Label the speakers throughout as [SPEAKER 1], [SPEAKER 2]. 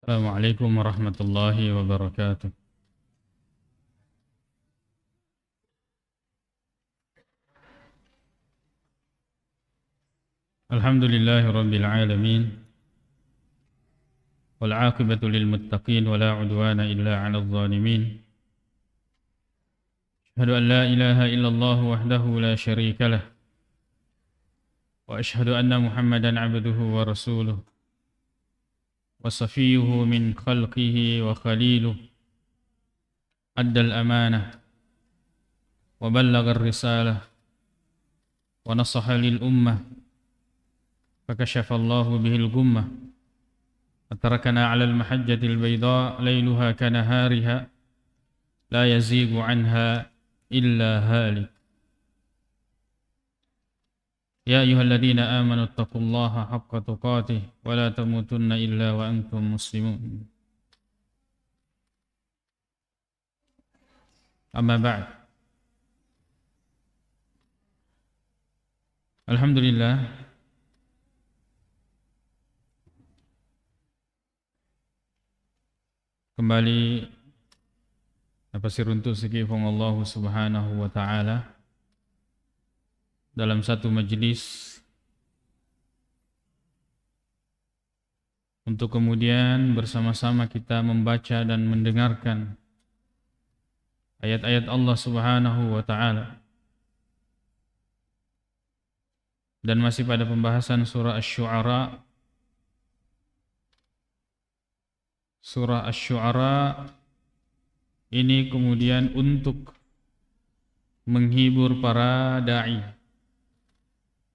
[SPEAKER 1] Assalamualaikum warahmatullahi wabarakatuh. Alhamdulillahi rabbil alamin. Wal 'aqibatu lil muttaqin wa la 'udwana illa 'alal zalimin. Asyhadu an la ilaha illallah wahdahu la syarika lah. Wa asyhadu anna Muhammadan 'abduhu wa rasuluh. Wa safiyyuhu min khalqihi wa khaliluh. Addal amanah wa ballagar risalah wa nasaha lil ummah. فكشف الله به الغمة وتركنا على المحجة البيضاء ليلها كنهارها لا يزيغ عنها إلا هالك. يا أيها الذين آمنوا اتقوا الله حق تقاته ولا تموتن إلا وأنتم مسلمون. أما بعد. Alhamdulillah, kembali napasiruntuk sikifong Allah subhanahu wa ta'ala dalam satu majlis untuk kemudian bersama-sama kita membaca dan mendengarkan ayat-ayat Allah subhanahu wa ta'ala. Dan masih pada pembahasan surah Asy-Syu'ara. Surah Asy-Syu'ara ini kemudian untuk menghibur para da'i,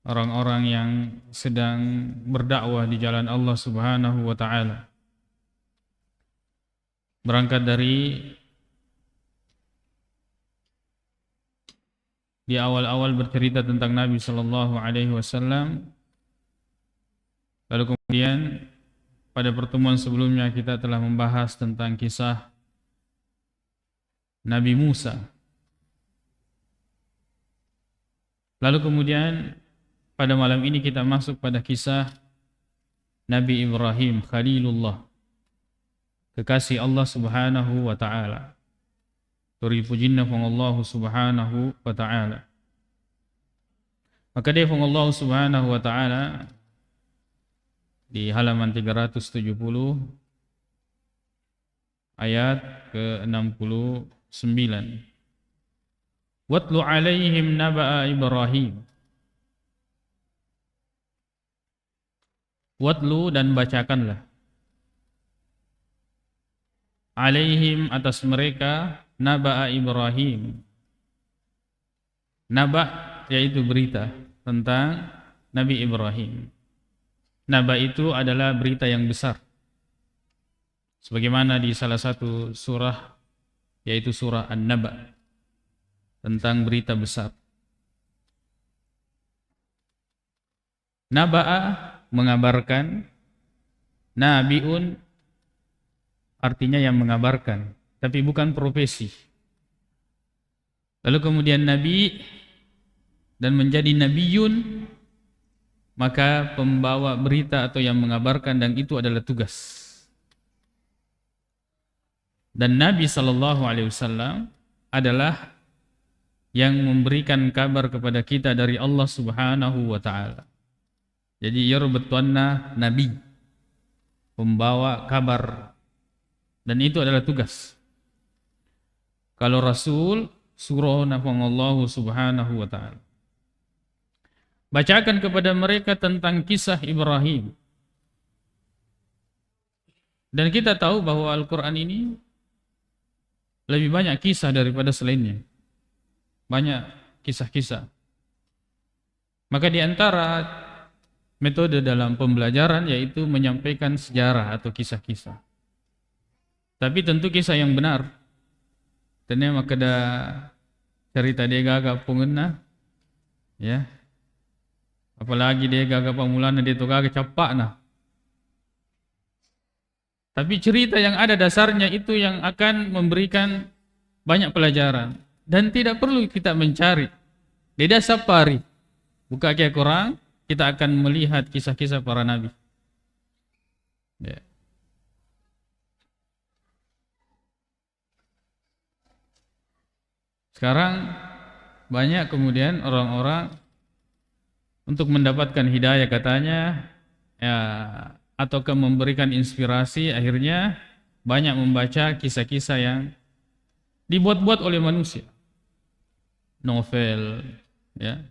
[SPEAKER 1] orang-orang yang sedang berdakwah di jalan Allah Subhanahu wa taala. Berangkat dari di awal-awal bercerita tentang Nabi sallallahu alaihi wasallam, lalu kemudian pada pertemuan sebelumnya kita telah membahas tentang kisah Nabi Musa. Lalu kemudian pada malam ini kita masuk pada kisah Nabi Ibrahim Khalilullah, kekasih Allah Subhanahu wa ta'ala. Turi pujinna fung Allah Subhanahu wa ta'ala. Maka dia fung Allah Subhanahu wa ta'ala di halaman 370 ayat ke-69. Watlu alaihim naba'a Ibrahim. Watlu dan bacakanlah. Alaihim atas mereka naba'a Ibrahim. Naba' yaitu berita tentang Nabi Ibrahim. Naba itu adalah berita yang besar. Sebagaimana di salah satu surah, yaitu surah An-Naba, tentang berita besar. Naba'a mengabarkan, nabiun artinya yang mengabarkan, tapi bukan profesi. Lalu kemudian nabi dan menjadi nabiyun, maka pembawa berita atau yang mengabarkan, dan itu adalah tugas. Dan Nabi SAW adalah yang memberikan kabar kepada kita dari Allah Subhanahu wa ta'ala. Jadi yarbatuna nabi, pembawa kabar, dan itu adalah tugas. Kalau Rasul, surah nafang Allah Subhanahu wa ta'ala. Bacakan kepada mereka tentang kisah Ibrahim. Dan kita tahu bahwa Al-Quran ini lebih banyak kisah daripada selainnya. Banyak kisah-kisah. Maka di antara metode dalam pembelajaran yaitu menyampaikan sejarah atau kisah-kisah. Tapi tentu kisah yang benar. Ternyata maka ada cerita dia gagap pengena, ya. Apalagi dia gagap pamulana dia tu gagap capak nah. Tapi cerita yang ada dasarnya itu yang akan memberikan banyak pelajaran. Dan tidak perlu kita mencari. Di dasar safari, buka Al-Quran, kita akan melihat kisah-kisah para nabi. Ya. Sekarang banyak kemudian orang-orang untuk mendapatkan hidayah katanya ya, ataukah memberikan inspirasi, akhirnya banyak membaca kisah-kisah yang dibuat-buat oleh manusia, novel, ya,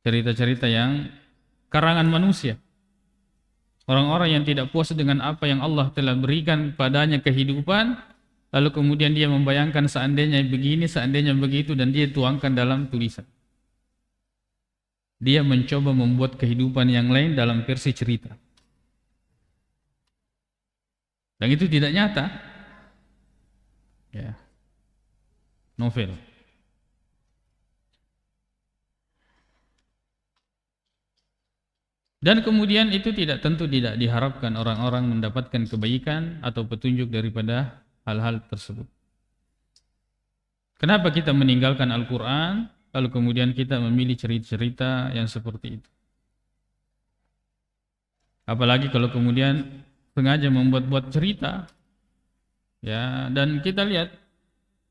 [SPEAKER 1] cerita-cerita yang karangan manusia. Orang-orang yang tidak puas dengan apa yang Allah telah berikan padanya kehidupan, lalu kemudian dia membayangkan seandainya begini, seandainya begitu, dan dia tuangkan dalam tulisan. Dia mencoba membuat kehidupan yang lain dalam versi cerita. Dan itu tidak nyata. Ya. Novel. Dan kemudian itu tentu tidak diharapkan orang-orang mendapatkan kebaikan atau petunjuk daripada hal-hal tersebut. Kenapa kita meninggalkan Al-Quran, lalu kemudian kita memilih cerita-cerita yang seperti itu? Apalagi kalau kemudian sengaja membuat-buat cerita, ya, dan kita lihat,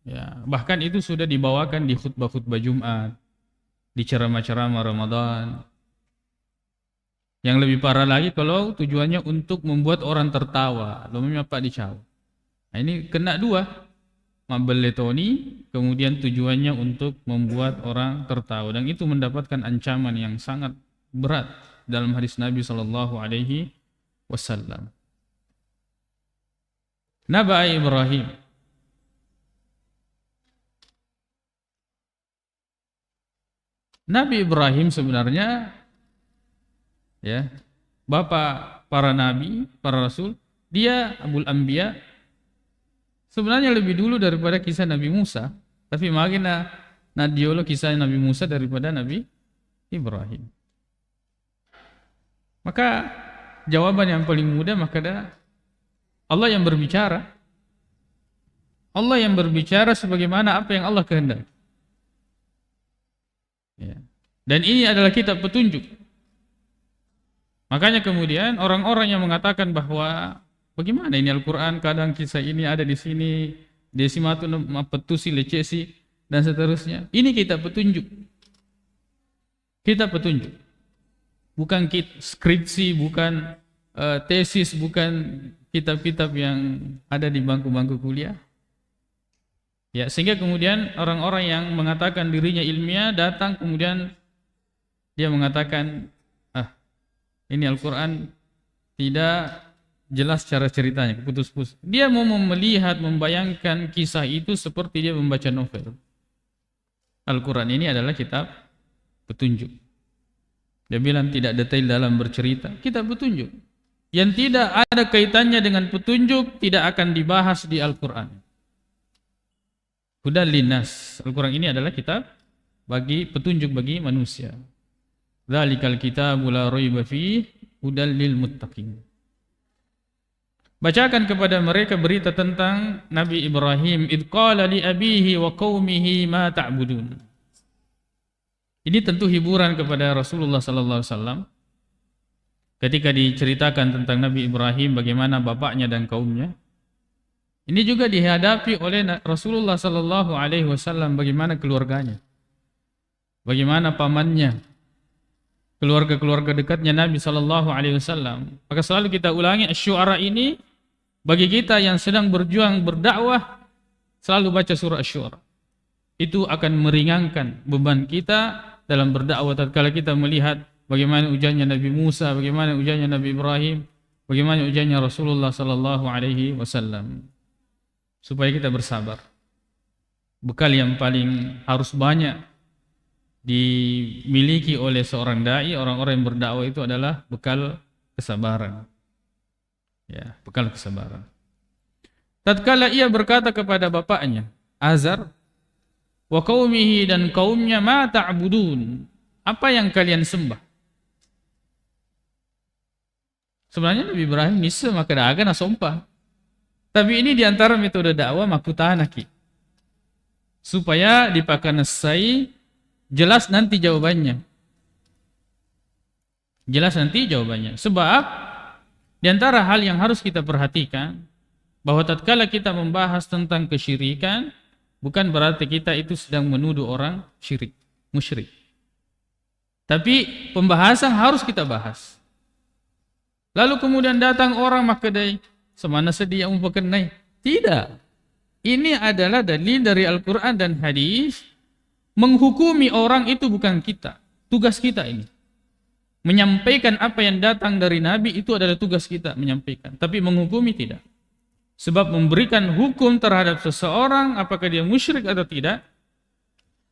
[SPEAKER 1] ya, bahkan itu sudah dibawakan di khutbah-khutbah Jumat, di ceramah-ceramah Ramadan. Yang lebih parah lagi kalau tujuannya untuk membuat orang tertawa, lalu apa dicaw. Nah, ini kena dua, mabeletoni, kemudian tujuannya untuk membuat orang tertawa, dan itu mendapatkan ancaman yang sangat berat dalam hadis Nabi sallallahu alaihi wasallam. Nabi Ibrahim Nabi Ibrahim sebenarnya, ya, bapak para nabi, para rasul, dia Abul Anbiya, sebenarnya lebih dulu daripada kisah Nabi Musa, tapi makin nadiolo kisah Nabi Musa daripada Nabi Ibrahim. Maka jawaban yang paling mudah, maka Allah yang berbicara. Allah yang berbicara sebagaimana apa yang Allah kehendaki. Ya. Dan ini adalah kitab petunjuk. Makanya kemudian orang-orang yang mengatakan bahwa bagaimana ini Al-Quran, kadang kisah ini ada di sini, desimatu petusi lecesi dan seterusnya. Ini kitab petunjuk. Kitab petunjuk. Bukan skripsi, bukan tesis, bukan kitab-kitab yang ada di bangku-bangku kuliah. Ya, sehingga kemudian orang-orang yang mengatakan dirinya ilmiah datang kemudian dia mengatakan, ini Al-Quran tidak jelas cara ceritanya, putus-putus. Dia mau melihat, membayangkan kisah itu seperti dia membaca novel. Al-Quran ini adalah kitab petunjuk. Dia bilang tidak detail dalam bercerita, kitab petunjuk. Yang tidak ada kaitannya dengan petunjuk tidak akan dibahas di Al-Quran. Hudan linnas. Al-Quran ini adalah kitab bagi petunjuk bagi manusia. Dzalikal kitabu la raiba fihi hudal lil muttaqin. Bacakan kepada mereka berita tentang Nabi Ibrahim, id qala li abihi wa qaumihi ma ta'budun. Ini tentu hiburan kepada Rasulullah sallallahu alaihi wasallam ketika diceritakan tentang Nabi Ibrahim bagaimana bapaknya dan kaumnya. Ini juga dihadapi oleh Rasulullah sallallahu alaihi wasallam bagaimana keluarganya. Bagaimana pamannya, keluarga-keluarga dekatnya Nabi sallallahu alaihi wasallam. Maka selalu kita ulangi Asy-Syu'ara ini bagi kita yang sedang berjuang berdakwah, selalu baca surah Asy-Syu'ara. Itu akan meringankan beban kita dalam berdakwah tatkala kita melihat bagaimana ujiannya Nabi Musa, bagaimana ujiannya Nabi Ibrahim, bagaimana ujiannya Rasulullah sallallahu alaihi wasallam. Supaya kita bersabar. Bekal yang paling harus banyak dimiliki oleh seorang dai, orang-orang yang berdakwah itu adalah bekal kesabaran. Ya, bekal kesabaran. Tatkala ia berkata kepada bapaknya, Azar, wa qaumihi, dan kaumnya, ma ta'budun, apa yang kalian sembah? Sebenarnya Nabi Ibrahim nisa maka dagan asompah. Tapi ini diantara metode dakwah makutanaki. Supaya dipakanasai jelas nanti jawabannya. Jelas nanti jawabannya. Sebab di antara hal yang harus kita perhatikan bahwa tatkala kita membahas tentang kesyirikan, bukan berarti kita itu sedang menuduh orang syirik, musyrik. Tapi pembahasan harus kita bahas. Lalu kemudian datang orang maka dari semana sedia memperkenai. Tidak. Ini adalah dalil dari Al-Quran dan hadis. Menghukumi orang itu bukan kita. Tugas kita ini. Menyampaikan apa yang datang dari Nabi itu adalah tugas kita menyampaikan. Tapi menghukumi tidak. Sebab memberikan hukum terhadap seseorang apakah dia musyrik atau tidak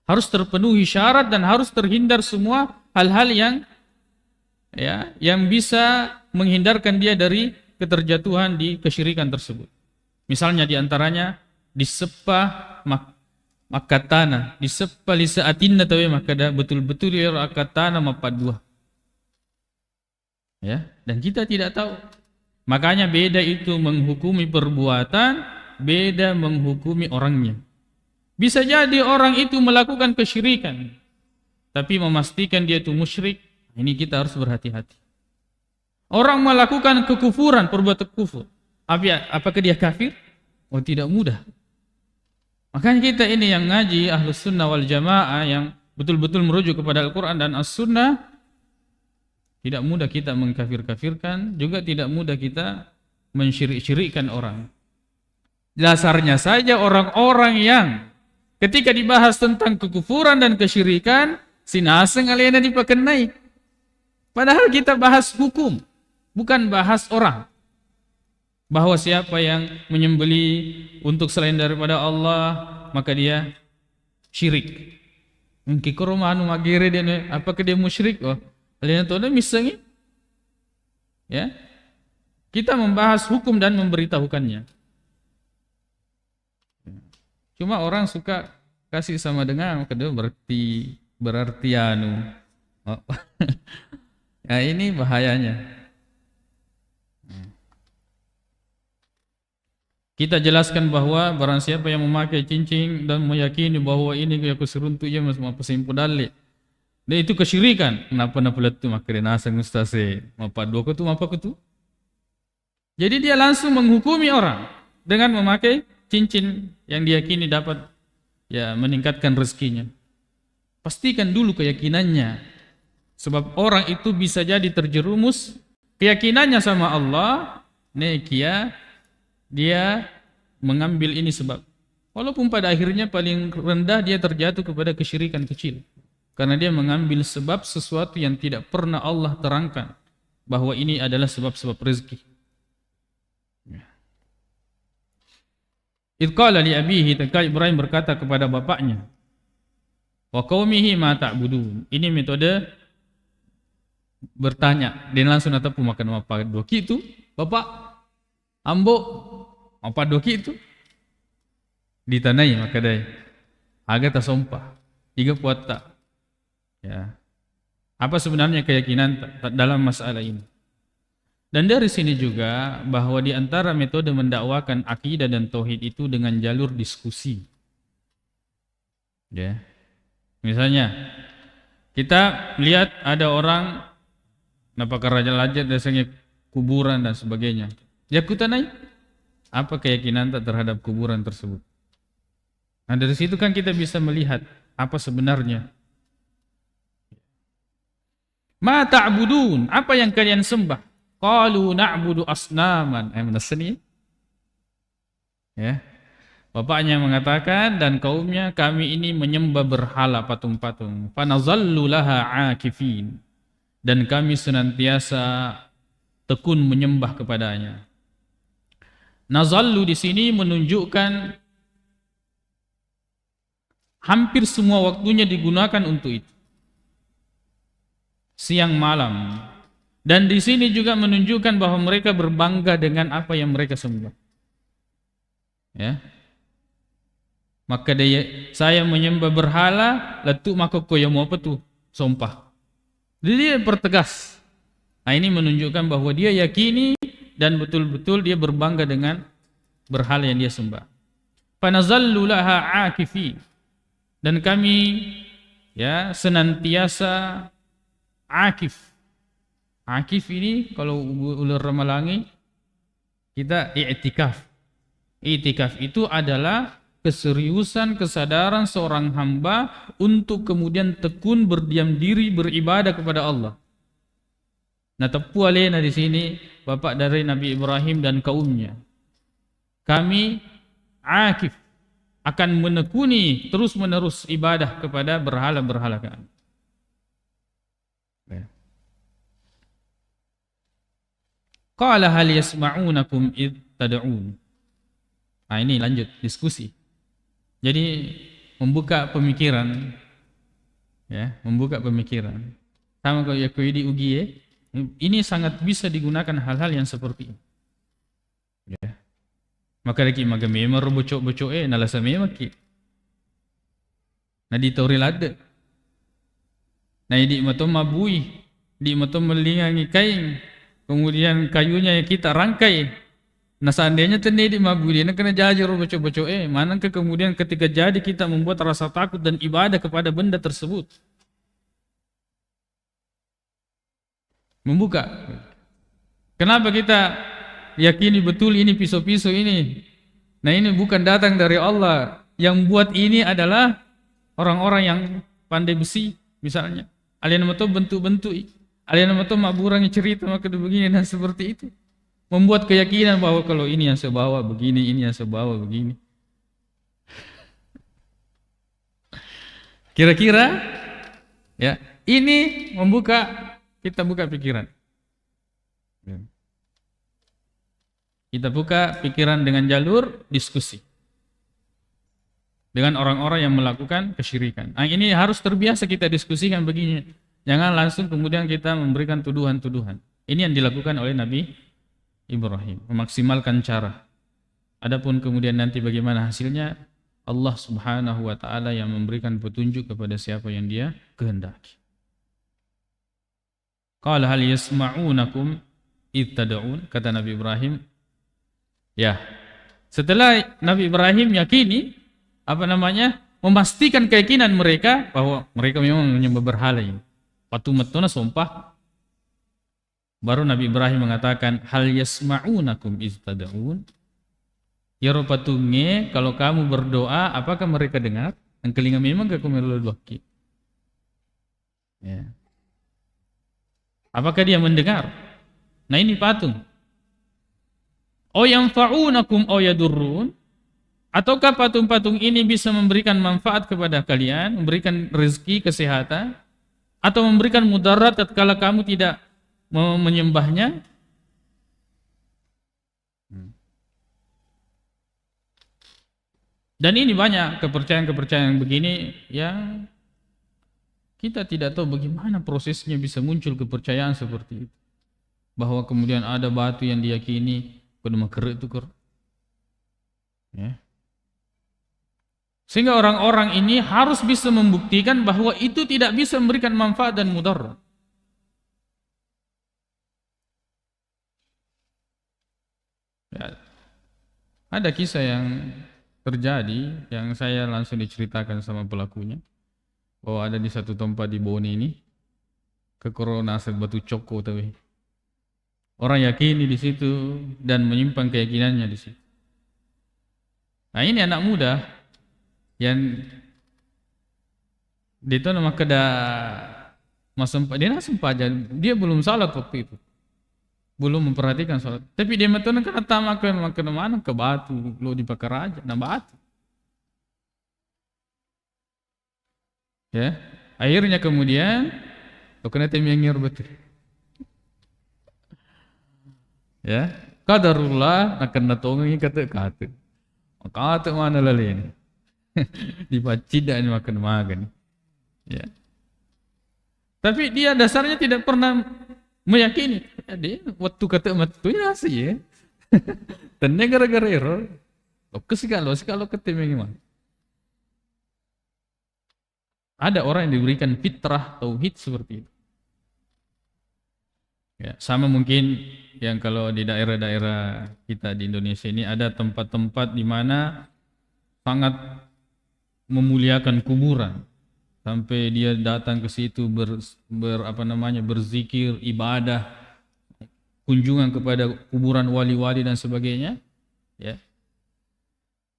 [SPEAKER 1] harus terpenuhi syarat dan harus terhindar semua hal-hal yang bisa menghindarkan dia dari keterjatuhan di kesyirikan tersebut. Misalnya diantaranya disepah makatana, disepah lisaatinna tawe makada betul-betul ya akatana mapadua. Ya, dan kita tidak tahu. Makanya beda itu menghukumi perbuatan, beda menghukumi orangnya. Bisa jadi orang itu melakukan kesyirikan, tapi memastikan dia itu musyrik, ini kita harus berhati-hati. Orang melakukan kekufuran, perbuatan kufur, apakah dia kafir? Oh, tidak mudah. Makanya kita ini yang ngaji Ahlus Sunnah wal Jamaah yang betul-betul merujuk kepada Al-Quran dan As-Sunnah, tidak mudah kita mengkafir-kafirkan, juga tidak mudah kita mensyirik-syirikkan orang. Dasarnya saja orang-orang yang ketika dibahas tentang kekufuran dan kesyirikan, sinaseng alena dipakenai. Padahal kita bahas hukum, bukan bahas orang. Bahwa siapa yang menyembeli untuk selain daripada Allah, maka dia syirik. Mengkikurumanu magire dia, apakah dia musyrik? Oh, alena tu ada misalnya. Ya. Kita membahas hukum dan memberitahukannya. Cuma orang suka kasih sama dengan kedua berarti anu. Oh. Ya ini bahayanya. Kita jelaskan bahwa barang siapa yang memakai cincin dan meyakini bahwa ini aku seruntuk je mas mapasimpu dalik. Dan itu kesyirikan. Kenapa nak pula tu maka dia nasang ustase. Mapa dua tu mapa tu. Jadi dia langsung menghukumi orang dengan memakai cincin yang diyakini dapat meningkatkan rezekinya. Pastikan dulu keyakinannya. Sebab orang itu bisa jadi terjerumus keyakinannya sama Allah, dia mengambil ini sebab. Walaupun pada akhirnya paling rendah dia terjatuh kepada kesyirikan kecil. Karena dia mengambil sebab sesuatu yang tidak pernah Allah terangkan bahwa ini adalah sebab-sebab rezeki. Idqala li abihi, tatkala Ibrahim berkata kepada bapaknya, wa qaumihi ma ta'budun. Ini metode bertanya. Dia langsung natapu makan apa doki itu, bapak, ambo, apa doki itu? Ditanai maka dai. Agak tasompah. Tiga puat tak. Ya. Apa sebenarnya keyakinan dalam masalah ini? Dan dari sini juga bahwa di antara metode mendakwakan akidah dan tauhid itu dengan jalur diskusi. Ya. Misalnya kita lihat ada orang napakah raja-raja dasarnya kuburan dan sebagainya. Ya kutanai apa keyakinan terhadap kuburan tersebut. Nah dari situ kan kita bisa melihat apa sebenarnya. Ma ta'budun, apa yang kalian sembah? Qalu na'budu asnaman. Menasani. Ya. Bapaknya mengatakan dan kaumnya kami ini menyembah berhala patung-patung. Fanazallu laha akifin. Dan kami senantiasa tekun menyembah kepadanya. Nazallu di sini menunjukkan hampir semua waktunya digunakan untuk itu. Siang malam. Dan di sini juga menunjukkan bahwa mereka berbangga dengan apa yang mereka sembah. Ya. Maka saya menyembah berhala, letuk maka kau yang mau apa tu? Sumpah. Jadi dia pertegas. Nah ini menunjukkan bahwa dia yakini dan betul-betul dia berbangga dengan berhala yang dia sembah. Fanazallu laha akifin. Dan kami senantiasa akif. Akif ini kalau ulur Ramalangi kita i'tikaf. I'tikaf itu adalah keseriusan, kesadaran seorang hamba untuk kemudian tekun berdiam diri beribadah kepada Allah. Nah, tepu alena di sini bapak dari Nabi Ibrahim dan kaumnya. Kami akif akan menekuni terus menerus ibadah kepada berhala-berhala kami. Qala hal yasma'unakum id tad'un. Nah, ini lanjut diskusi. Jadi membuka pemikiran, ya, membuka pemikiran. Sama kalau Yakuidi ugi, ini sangat bisa digunakan hal-hal yang seperti ini. Ya. Maka lagi maga memang bocok-bocok nalasa memang ki. Nah di tauril ada. Nah di matom mabui, di matom melingangi kain, kemudian kayunya yang kita rangkai. Nah seandainya tadi di mabui, nak kena jajar bocok-bocok manakah kemudian ketika jadi kita membuat rasa takut dan ibadah kepada benda tersebut. Membuka. Kenapa kita yakini betul ini pisau-pisau ini? Nah ini bukan datang dari Allah. Yang buat ini adalah orang-orang yang pandai besi misalnya. Alien mato bentuk-bentuk. Alien mato maburangi cerita maka begini dan seperti itu. Membuat keyakinan bahwa kalau ini yang saya bawa begini, ini yang saya bawa begini. Kira-kira ya ini membuka, kita buka pikiran. Kita buka pikiran dengan jalur diskusi dengan orang-orang yang melakukan kesyirikan. Nah, ini harus terbiasa kita diskusikan begini. Jangan langsung kemudian kita memberikan tuduhan-tuduhan. Ini yang dilakukan oleh Nabi Ibrahim, memaksimalkan cara. Adapun kemudian nanti bagaimana hasilnya, Allah Subhanahu wa taala yang memberikan petunjuk kepada siapa yang Dia kehendaki. Qala hal yasma'unakum id tad'un, kata Nabi Ibrahim. Ya, setelah Nabi Ibrahim yakini, memastikan keyakinan mereka bahwa mereka memang menyembah berhala ini. Patumatuna sumpah. Baru Nabi Ibrahim mengatakan, hal yasma'unakum iz tad'un. Ya patunge, kalau kamu berdoa, apakah mereka dengar? Angkelinga memang ke kumelulwaki. Ya. Apakah dia mendengar? Nah ini patung. O yanfa'unakum o yadurrun, ataukah patung-patung ini bisa memberikan manfaat kepada kalian, memberikan rezeki, kesehatan, atau memberikan mudarat tatkala kamu tidak menyembahnya? Dan ini banyak kepercayaan-kepercayaan begini yang kita tidak tahu bagaimana prosesnya bisa muncul kepercayaan seperti itu. Bahwa kemudian ada batu yang diyakini kudu kerek itu ker. Ya. Sehingga orang-orang ini harus bisa membuktikan bahwa itu tidak bisa memberikan manfaat dan mudarat. Ya. Ada kisah yang terjadi yang saya langsung diceritakan sama pelakunya, bahwa ada di satu tempat di Bone ini ke Corona batu coko tapi orang yakini di situ dan menyimpan keyakinannya di situ. Nah ini anak muda yang dia itu nama keda dia sempat aja, dia belum salat waktu itu, belum memperhatikan salat. Tapi dia metona kena makan mana ke batu, lo dibakar aja, nah batu. Ya, akhirnya kemudian lo kena temengir betul. Ya, qadarullah akan natongi kata mana lalin. Dipacida ini makan. Ya. Tapi dia dasarnya tidak pernah meyakini. Ya, dia waktu kata matunya sih ya. Tanya gara-gara error. Kalau ketemu gimana? Ada orang yang diberikan fitrah tauhid seperti itu. Ya, sama mungkin yang kalau di daerah-daerah kita di Indonesia ini ada tempat-tempat di mana sangat memuliakan kuburan sampai dia datang ke situ berzikir, ibadah, kunjungan kepada kuburan wali-wali dan sebagainya, ya.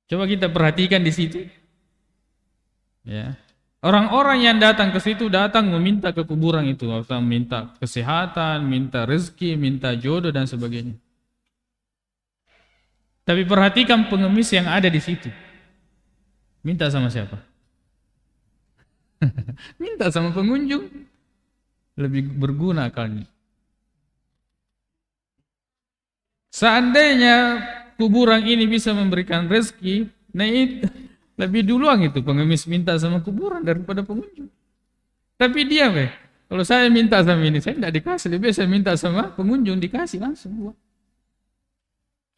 [SPEAKER 1] Coba kita perhatikan di situ. Ya. Orang-orang yang datang ke situ datang meminta ke kuburan itu, atau minta kesehatan, minta rezeki, minta jodoh dan sebagainya. Tapi perhatikan pengemis yang ada di situ. Minta sama siapa? Minta sama pengunjung. Lebih berguna akalnya. Seandainya kuburan ini bisa memberikan rezeki, nah itu lebih duluan itu pengemis minta sama kuburan daripada pengunjung. Tapi dia kalau saya minta sama ini, saya tidak dikasih, lebih saya minta sama pengunjung, dikasih langsung buat.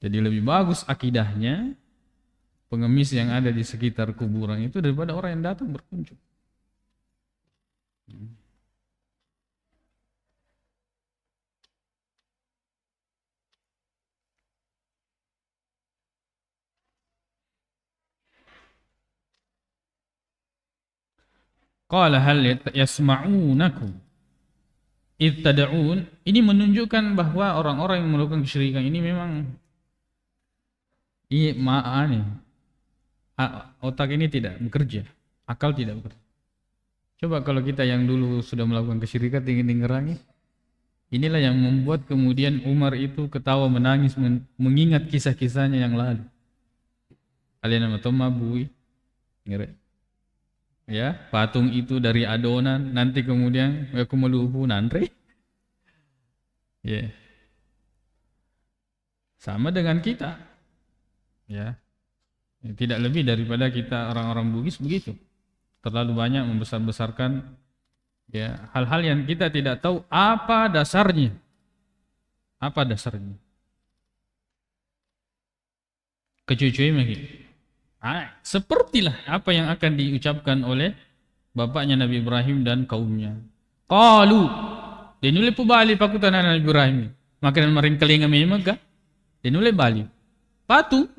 [SPEAKER 1] Jadi lebih bagus akidahnya pengemis yang ada di sekitar kuburan itu daripada orang yang datang berkunjung. Qala hal yasma'unakum id tad'un. Ini menunjukkan bahwa orang-orang yang melakukan kesyirikan ini memang otak ini tidak bekerja, akal tidak bekerja. Coba kalau kita yang dulu sudah melakukan kesyirikan ingin ngerangi, inilah yang membuat kemudian Umar itu ketawa menangis mengingat kisah-kisahnya yang lalu. Kalian nama mabui, ngere. Ya, patung itu dari adonan, nanti kemudian aku melupu nanti. Ya. Sama dengan kita. Ya. Tidak lebih daripada kita orang-orang Bugis begitu. Terlalu banyak membesar-besarkan ya hal-hal yang kita tidak tahu apa dasarnya. Apa dasarnya? Kecucuin lagi. Sepertilah apa yang akan diucapkan oleh bapaknya Nabi Ibrahim dan kaumnya. Qalu, dinulai pubali pakutan Nabi Ibrahim. Makanan maring kelinga memaga, dinulai bali. Patu.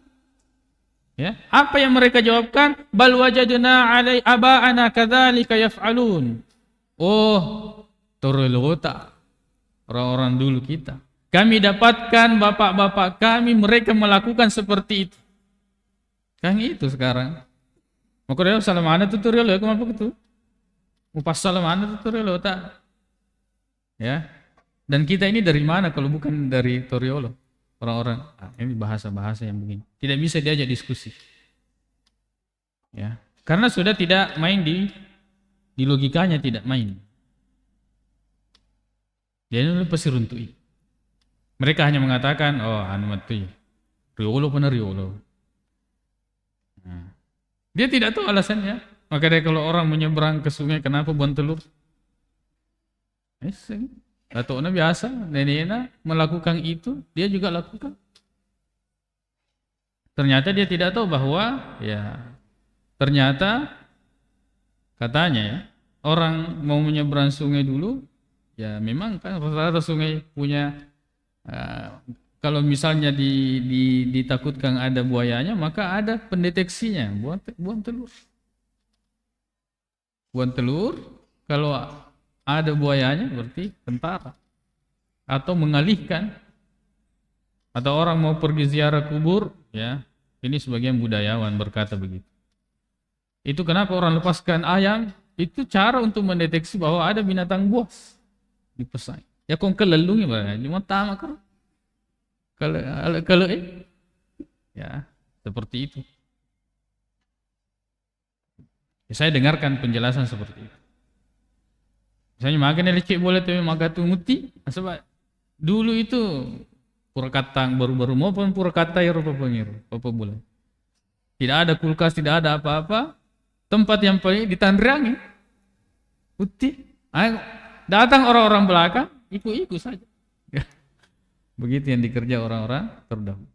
[SPEAKER 1] Ya, apa yang mereka jawabkan? Bal wajadna alai aba'ana kadzalika yaf'alun. Oh, torolota. Orang-orang dulu kita. Kami dapatkan bapak-bapak kami mereka melakukan seperti itu. Kan itu sekarang. Maka dia salamana tutorial ya kenapa gitu? Mupas salamana tutorial tak? Ya. Dan kita ini dari mana kalau bukan dari tutorial? Orang-orang ini bahasa-bahasa yang begini. Tidak bisa diajak diskusi. Ya. Karena sudah tidak main di logikanya tidak main. Dia ini pasti runtui. Mereka hanya mengatakan, oh anu mati. Riolo benar riolo. Dia tidak tahu alasannya. Makanya kalau orang menyeberang ke sungai, kenapa buang telur? Datuknya biasa, neneknya melakukan itu, dia juga lakukan. Ternyata dia tidak tahu bahwa, ya, ternyata katanya ya, orang mau menyeberang sungai dulu, ya memang kan rata-rata sungai punya kalau misalnya ditakutkan ada buayanya, maka ada pendeteksinya, buang telur. Buang telur, kalau ada buayanya berarti tentara. Atau mengalihkan. Atau orang mau pergi ziarah kubur, ya. Ini sebagian budayawan berkata begitu. Itu kenapa orang lepaskan ayam, itu cara untuk mendeteksi bahwa ada binatang buas di pesai. Ya kong kelelungi barang, cuma tamak kan. Kalau ya seperti itu. Ya, saya dengarkan penjelasan seperti itu. Misalnya makan lecek boleh tapi magatu muti, sebab dulu itu pura katang baru-baru maupun pura kata ya rupa pengiru, apa boleh. Tidak ada kulkas, tidak ada apa-apa. Tempat yang paling ditandrangi putih. Datang orang-orang belakang, ikut-ikut saja. Begitu yang dikerja orang-orang terdahulu.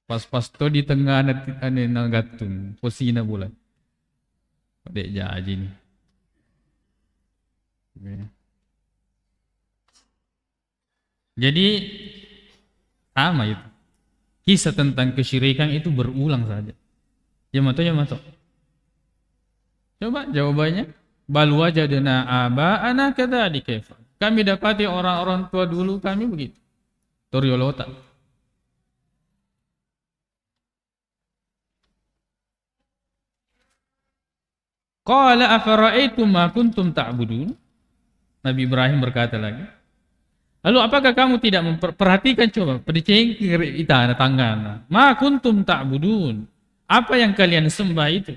[SPEAKER 1] Pas-pas to di tengah ane nagatung, posina bulan. Dek jaji nih. Jadi sama itu. Kisah tentang kesyirikan itu berulang saja. Ya mato. Coba jawabannya. Bal wajadna aba'ana kadzalika. Kami dapati orang-orang tua dulu kami begitu. Toriolota. Qala afara'aitum ma kuntum ta'budun. Nabi Ibrahim berkata lagi, lalu apakah kamu tidak memperhatikan, coba pedicengkir itana tanggana, ma kuntum ta'budun, apa yang kalian sembah itu?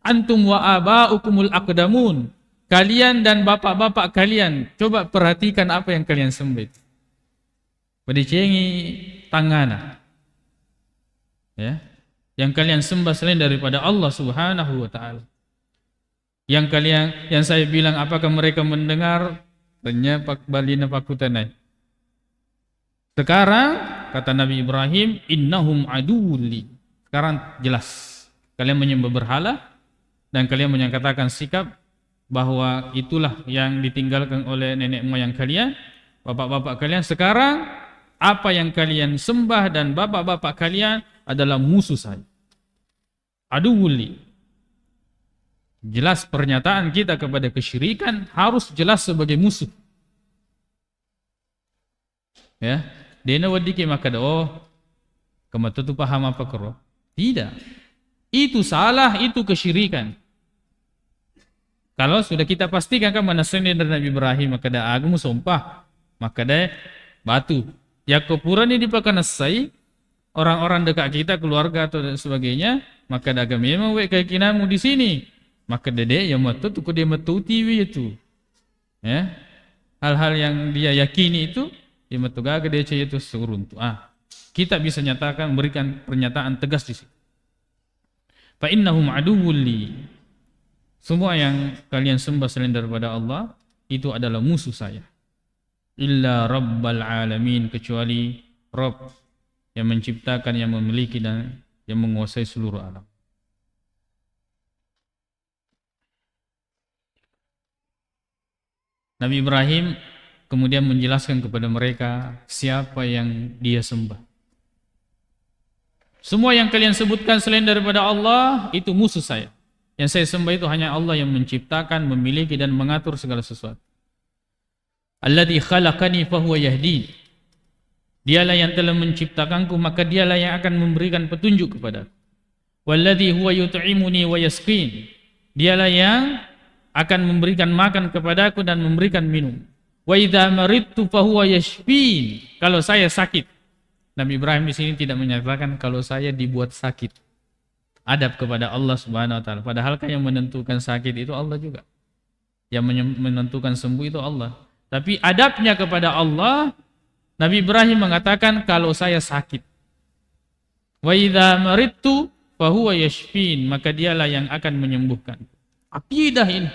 [SPEAKER 1] Antum wa aba'ukumul aqdamun, kalian dan bapak-bapak kalian, coba perhatikan apa yang kalian sembah itu. Pedicengi tanggana, ya, yang kalian sembah selain daripada Allah Subhanahu wa taala. Yang saya bilang, apakah mereka mendengar? Tanya pak balina pakutanai. Sekarang kata Nabi Ibrahim, innahum aduwli. Sekarang jelas kalian menyembah berhala dan kalian menyatakan sikap bahwa itulah yang ditinggalkan oleh nenek moyang kalian, bapak-bapak kalian. Sekarang apa yang kalian sembah dan bapak-bapak kalian adalah musuh saya. Aduwli. Jelas pernyataan kita kepada kesyirikan harus jelas sebagai musuh. Ya, dena wadiki maka kamata tu paham apa kero? Tidak. Itu salah, itu kesyirikan. Kalau sudah kita pastikan kan manasnya dari Nabi Ibrahim, maka dah agama sumpah, maka dah batu. Ya kepuran ini dipakai nasai orang-orang dekat kita, keluarga atau dan sebagainya, maka dah agama memang keinginanmu di sini. Maka dede yang matu tu dia matu TV itu, ya, hal-hal yang dia yakini itu dia matu gaga dia caya itu surun tu. Kita bisa nyatakan, memberikan pernyataan tegas di situ. Fa innahum aduwwul li. Semua yang kalian sembah selain daripada Allah itu adalah musuh saya. Illa rabbal alamin, kecuali Rabb yang menciptakan, yang memiliki dan yang menguasai seluruh alam. Nabi Ibrahim kemudian menjelaskan kepada mereka siapa yang dia sembah. Semua yang kalian sebutkan selain daripada Allah itu musuh saya. Yang saya sembah itu hanya Allah yang menciptakan, memiliki dan mengatur segala sesuatu. Alladzi khalaqani fahuwa yahdin. Dialah yang telah menciptakanku, maka dialah yang akan memberikan petunjuk kepadaku. Walladzi huwa yut'imuni wa yasqin. Dialah yang akan memberikan makan kepadaku dan memberikan minum. Wa idza maridtu fahuwa yashfin. Kalau saya sakit, Nabi Ibrahim di sini tidak menyatakan kalau saya dibuat sakit. Adab kepada Allah Subhanahu wa taala. Padahal kan yang menentukan sakit itu Allah juga. Yang menentukan sembuh itu Allah. Tapi adabnya kepada Allah, Nabi Ibrahim mengatakan kalau saya sakit. Wa idza maridtu fahuwa yashfin, maka dialah yang akan menyembuhkan. Akidah ini.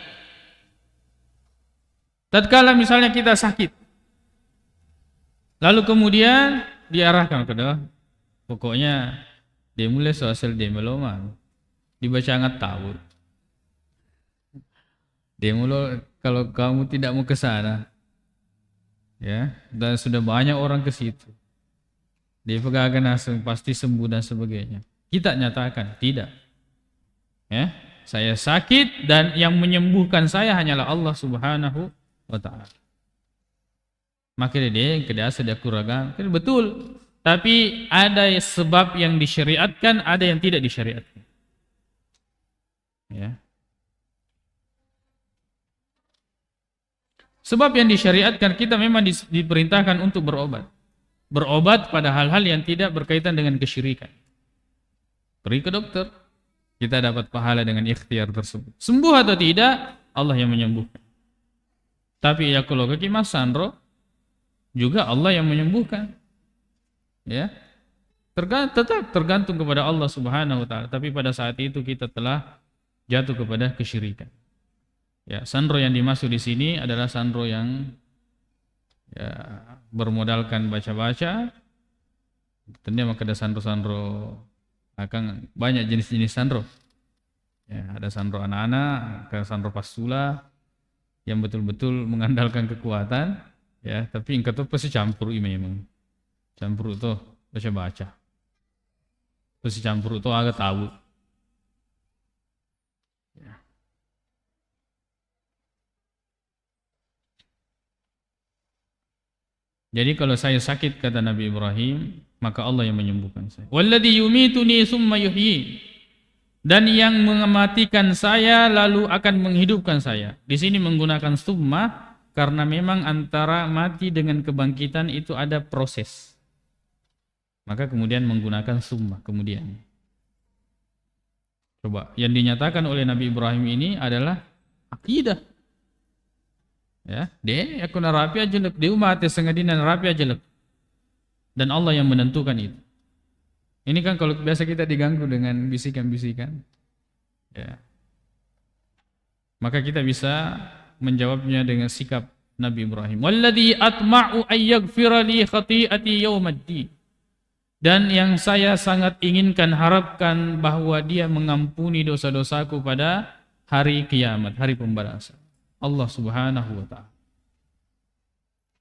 [SPEAKER 1] Tatkala misalnya kita sakit, lalu kemudian diarahkan ke dalam, pokoknya dia mulai sosial dia meloman, dibaca ngat tahu. Dia mulai kalau kamu tidak mau ke sana, ya, dan sudah banyak orang ke situ, dia pegang langsung pasti sembuh dan sebagainya. Kita nyatakan tidak, ya. Saya sakit dan yang menyembuhkan saya hanyalah Allah Subhanahu wa taala. Maka dia kedas ada kuragan, betul. Tapi ada sebab yang disyariatkan, ada yang tidak disyariatkan. Ya. Sebab yang disyariatkan, kita memang diperintahkan untuk berobat. Berobat pada hal-hal yang tidak berkaitan dengan kesyirikan. Pergi ke dokter, kita dapat pahala dengan ikhtiar tersebut. Sembuh atau tidak, Allah yang menyembuhkan. Tapi ya kalau kaki Mas Sandro, juga Allah yang menyembuhkan. Ya, tetap tergantung kepada Allah Subhanahu wa taala. Tapi pada saat itu kita telah jatuh kepada kesyirikan. Ya, Sandro yang dimaksud di sini adalah Sandro yang ya, bermodalkan baca-baca. Tentunya maka ada Sandro-Sandro, akan banyak jenis-jenis Sandro. Ya, ada Sandro anak-anak, ada Sandro pasula yang betul-betul mengandalkan kekuatan. Ya, tapi engkau tuh pasti campur memang. Campur itu baca-baca. Pasti campur itu agak tahu. Ya. Jadi kalau saya sakit, kata Nabi Ibrahim, maka Allah yang menyembuhkan saya. Walladzi yumituni tsumma yuhyin. dan yang mematikan saya lalu akan menghidupkan saya. Di sini menggunakan summa karena memang antara mati dengan kebangkitan itu ada proses. Maka kemudian menggunakan summa kemudian. Coba, yang dinyatakan oleh Nabi Ibrahim ini adalah akidah. Ya, dia aku narapi aja lek, dia umat sengadina narapi aja lek. Dan Allah yang menentukan itu. Ini kan kalau biasa kita diganggu dengan bisikan-bisikan. Ya. Maka kita bisa menjawabnya dengan sikap Nabi Ibrahim. Walladzi atma'u ay yaghfira li khati'ati yaumaddin. Dan yang saya sangat inginkan, harapkan bahwa dia mengampuni dosa-dosaku pada hari kiamat, hari pembalasan. Allah Subhanahu wa ta'ala.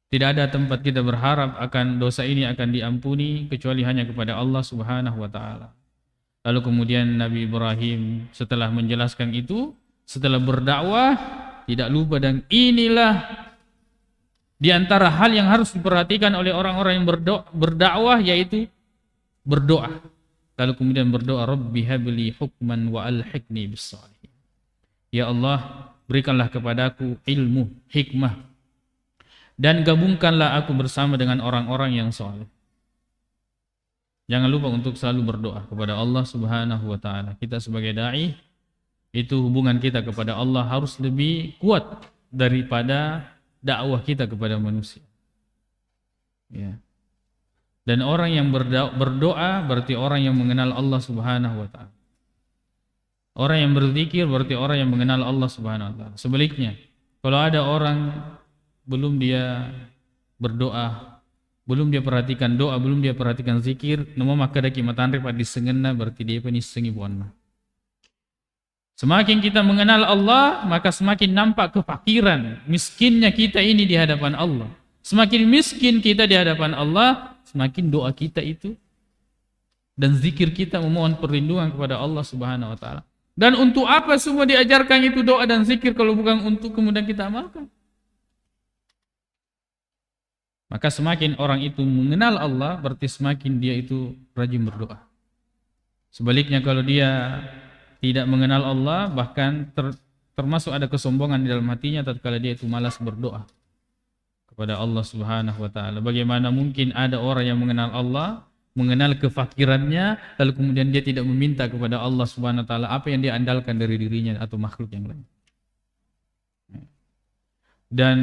[SPEAKER 1] Tidak ada tempat kita berharap akan dosa ini akan diampuni kecuali hanya kepada Allah Subhanahu wa ta'ala. Lalu kemudian Nabi Ibrahim setelah menjelaskan itu, setelah berdakwah, tidak lupa, dan inilah di antara hal yang harus diperhatikan oleh orang-orang yang berdakwah, yaitu berdoa. Lalu kemudian berdoa, Rabbi habli hukman wa alhiqni bis shalihin. Ya Allah, berikanlah kepadaku ilmu, hikmah, dan gabungkanlah aku bersama dengan orang-orang yang saleh. Jangan lupa untuk selalu berdoa kepada Allah Subhanahu wa ta'ala. Kita sebagai dai, itu hubungan kita kepada Allah harus lebih kuat daripada dakwah kita kepada manusia. Ya. Dan orang yang berdoa berarti orang yang mengenal Allah Subhanahu wa ta'ala. Orang yang berzikir berarti orang yang mengenal Allah Subhanahu wa ta'ala. Sebaliknya, kalau ada orang belum dia berdoa, belum dia perhatikan doa, belum dia perhatikan zikir, nama maka daki matanri pada disengena berarti dia penisengi buana. Semakin kita mengenal Allah, maka semakin nampak kefakiran, miskinnya kita ini di hadapan Allah. Semakin miskin kita di hadapan Allah, semakin doa kita itu dan zikir kita memohon perlindungan kepada Allah Subhanahu wa ta'ala. Dan untuk apa semua diajarkan itu doa dan zikir kalau bukan untuk kemudian kita amalkan? Maka semakin orang itu mengenal Allah, berarti semakin dia itu rajin berdoa. Sebaliknya kalau dia tidak mengenal Allah, bahkan termasuk ada kesombongan di dalam hatinya tatkala dia itu malas berdoa kepada Allah Subhanahu wa ta'ala. Bagaimana mungkin ada orang yang mengenal Allah, mengenal kefakirannya, lalu kemudian dia tidak meminta kepada Allah Subhanahu wa ta'ala apa yang dia andalkan dari dirinya atau makhluk yang lain. Dan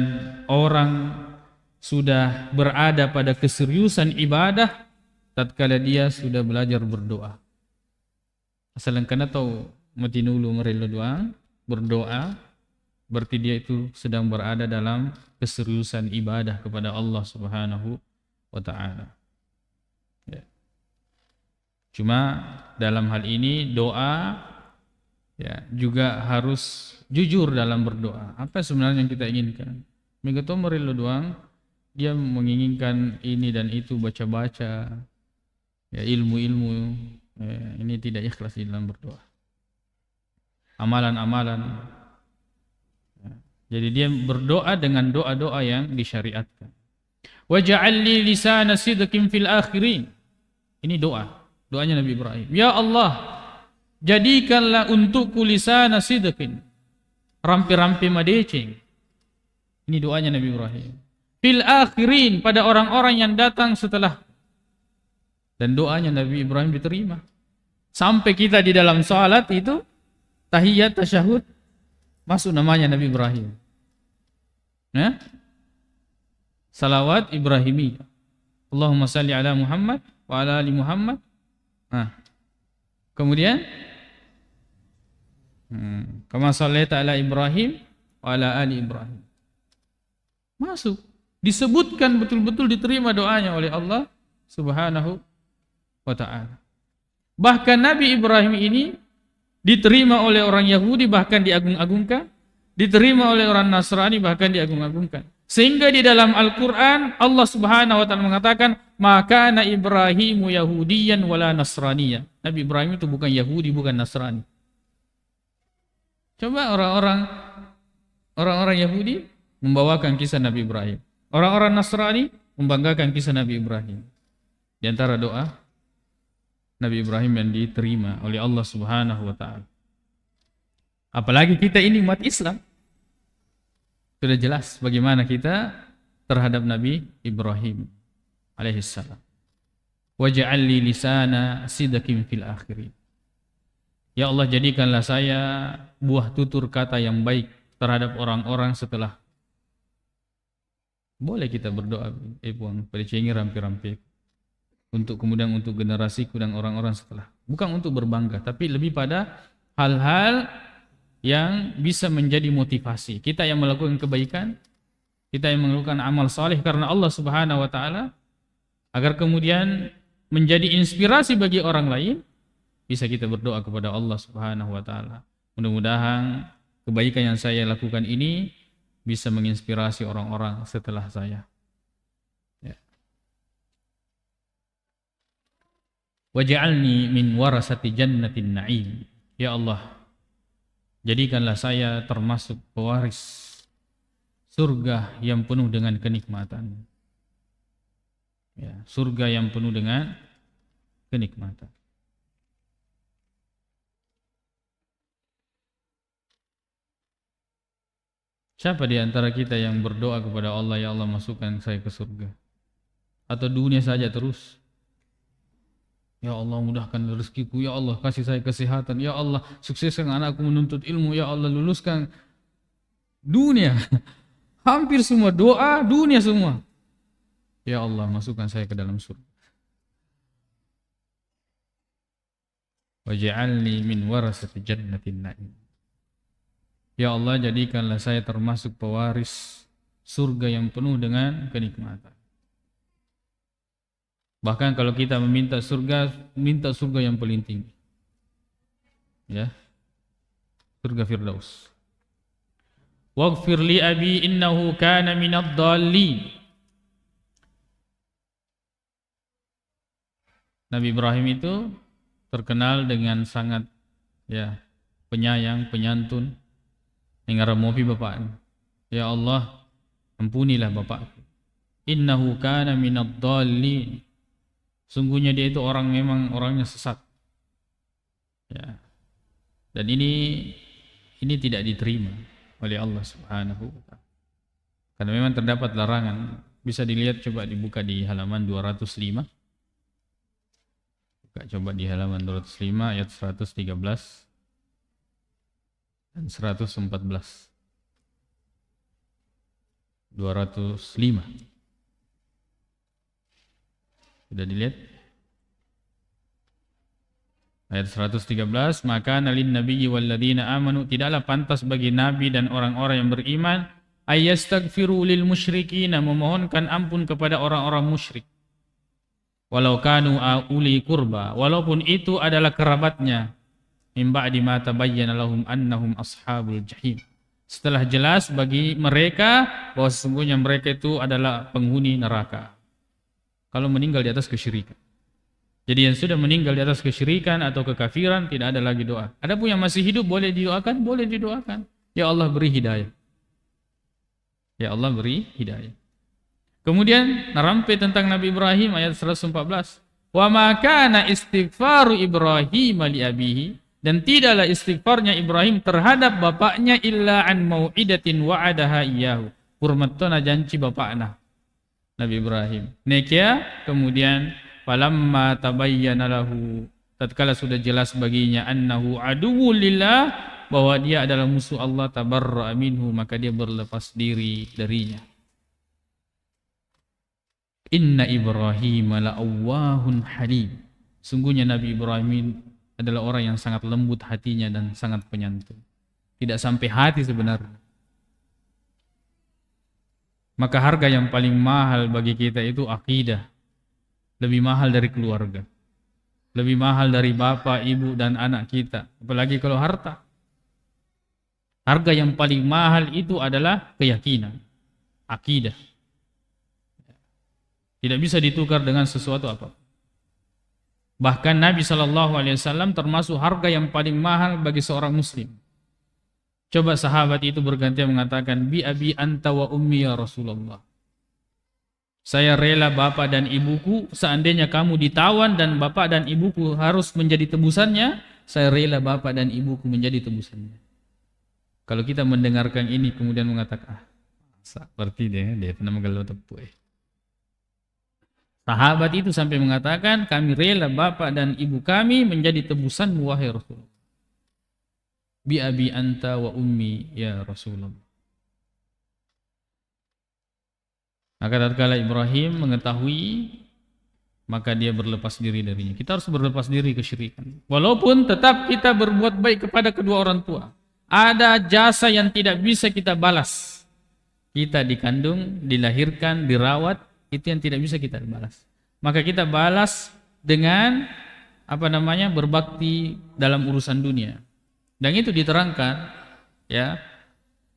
[SPEAKER 1] orang sudah berada pada keseriusan ibadah tatkala dia sudah belajar berdoa. Asalan kana tahu mati nulu merelo doang berdoa, berarti dia itu sedang berada dalam keseriusan ibadah kepada Allah Subhanahu wa ta'ala. Ya. Cuma dalam hal ini doa ya juga harus jujur dalam berdoa. Apa sebenarnya yang kita inginkan? Megato merelo doang dia menginginkan ini dan itu, baca-baca, ya, ilmu-ilmu, ya, ini tidak ikhlas di dalam berdoa. Amalan-amalan. Ya. Jadi dia berdoa dengan doa-doa yang disyariatkan. Waj'al li lisana sidqin fil akhirin. Ini doa, doanya Nabi Ibrahim. Ya Allah, jadikanlah untukku lisana sidqin, rampi-rampi madeceng. Ini doanya Nabi Ibrahim. Fil akhirin, pada orang-orang yang datang setelah. Dan doanya Nabi Ibrahim diterima. Sampai kita di dalam salat itu tahiyat tasyahud masuk namanya Nabi Ibrahim. Ya? Salawat Ibrahimi. Allahumma salli ala Muhammad wa ala ali Muhammad. Nah. Kemudian kama shallaita ala Ibrahim wa ala ali Ibrahim. Masuk. Disebutkan betul-betul diterima doanya oleh Allah Subhanahu wa ta'ala. Bahkan Nabi Ibrahim ini diterima oleh orang Yahudi bahkan diagung-agungkan, diterima oleh orang Nasrani bahkan diagung-agungkan. Sehingga di dalam Al-Qur'an Allah Subhanahu wa ta'ala mengatakan, "Maka na Ibrahimu Yahudiyan wala Nasraniya." Nabi Ibrahim itu bukan Yahudi, bukan Nasrani. Coba orang-orang Yahudi membawakan kisah Nabi Ibrahim. Orang-orang Nasrani membanggakan kisah Nabi Ibrahim. Di antara doa Nabi Ibrahim yang diterima oleh Allah Subhanahu wa taala. Apalagi kita ini umat Islam. Sudah jelas bagaimana kita terhadap Nabi Ibrahim alaihissalam. Waj'al li lisana sidqin fil akhirin. Ya Allah, jadikanlah saya buah tutur kata yang baik terhadap orang-orang setelah. Boleh kita berdoa, Puan, pada cengir rampi-rampi. Untuk kemudian untuk generasiku dan orang-orang setelah. Bukan untuk berbangga, tapi lebih pada hal-hal yang bisa menjadi motivasi. Kita yang melakukan kebaikan, kita yang melakukan amal saleh karena Allah Subhanahu wa taala, agar kemudian menjadi inspirasi bagi orang lain, bisa kita berdoa kepada Allah Subhanahu wa taala. Mudah-mudahan kebaikan yang saya lakukan ini bisa menginspirasi orang-orang setelah saya. Ya. Waj'alni min warasati jannatin na'im. Ya Allah, jadikanlah saya termasuk pewaris surga yang penuh dengan kenikmatan. Ya, surga yang penuh dengan kenikmatan. Siapa di antara kita yang berdoa kepada Allah, ya Allah masukkan saya ke surga? Atau dunia saja terus? Ya Allah mudahkan rezekiku, ya Allah kasih saya kesehatan, ya Allah sukseskan anakku menuntut ilmu, ya Allah luluskan. Dunia, hampir semua doa dunia semua. Ya Allah masukkan saya ke dalam surga. Waj'alni min warasati jannatin na'im. Ya Allah, jadikanlah saya termasuk pewaris surga yang penuh dengan kenikmatan. Bahkan kalau kita meminta surga, minta surga yang paling tinggi. Ya. Surga Firdaus. Waghfir li abi innahu kana minadh dhallin. Nabi Ibrahim itu terkenal dengan sangat penyayang, penyantun, ngaramopi bapaknya. Ya Allah, ampunilah bapakku. Innahu kana minadh dhallin. Sungguhnya dia itu memang orangnya sesat. Ya. Dan ini tidak diterima oleh Allah Subhanahu wa taala. Karena memang terdapat larangan. Bisa dilihat, coba dibuka di halaman 205. Coba di halaman 205 ayat 113 dan 114. 205. Sudah dilihat? Ayat 113, maka nalin nabiyyi walladzina amanu, tidaklah pantas bagi nabi dan orang-orang yang beriman ayastaghfiru lil musyrikina, memohonkan ampun kepada orang-orang musyrik. Walau kanu uli kurba, walaupun itu adalah kerabatnya, min ba'di ma tabayyana lahum annahum ashabul jahim, setelah jelas bagi mereka bahwa sesungguhnya mereka itu adalah penghuni neraka. Kalau meninggal di atas kesyirikan. Jadi yang sudah meninggal di atas kesyirikan atau kekafiran tidak ada lagi doa. Adapun yang masih hidup boleh didoakan, boleh didoakan. Ya Allah beri hidayah. Ya Allah beri hidayah. Kemudian narampe tentang Nabi Ibrahim ayat 114. Wa ma kana istighfaru Ibrahim li abihi, dan tidaklah istighfarnya Ibrahim terhadap bapaknya illa an mau'idatin wa'adaha iyyahu. Purmatona janji bapakna Nabi Ibrahim. Nekia kemudian falamma tabayyana lahu, tatkala sudah jelas baginya annahu aduwwul lillah, bahwa dia adalah musuh Allah, tabarra'a minhu, maka dia berlepas diri darinya. Inna Ibrahim la'awwahun halim. Sungguhnya Nabi Ibrahim adalah orang yang sangat lembut hatinya dan sangat penyantun. Tidak sampai hati sebenarnya. Maka harga yang paling mahal bagi kita itu akidah. Lebih mahal dari keluarga. Lebih mahal dari bapak, ibu, dan anak kita. Apalagi kalau harta. Harga yang paling mahal itu adalah keyakinan. Akidah. Tidak bisa ditukar dengan sesuatu apa. Bahkan Nabi SAW termasuk harga yang paling mahal bagi seorang muslim. Coba sahabat itu bergantian mengatakan, bi abi anta wa ummi ya Rasulullah. Saya rela bapak dan ibuku, seandainya kamu ditawan dan bapak dan ibuku harus menjadi tebusannya, saya rela bapak dan ibuku menjadi tebusannya. Kalau kita mendengarkan ini kemudian mengatakan, seperti dia pernah menggalau tepuk. Sahabat itu sampai mengatakan, kami rela bapak dan ibu kami menjadi tebusanmu wahai Rasulullah. Bi abi anta wa ummi ya Rasulullah. Maka tatkala Ibrahim mengetahui, maka dia berlepas diri darinya. Kita harus berlepas diri kesyirikan. Walaupun tetap kita berbuat baik kepada kedua orang tua. Ada jasa yang tidak bisa kita balas. Kita dikandung, dilahirkan, dirawat, itu yang tidak bisa kita balas. Maka kita balas dengan berbakti dalam urusan dunia. Dan itu diterangkan, ya.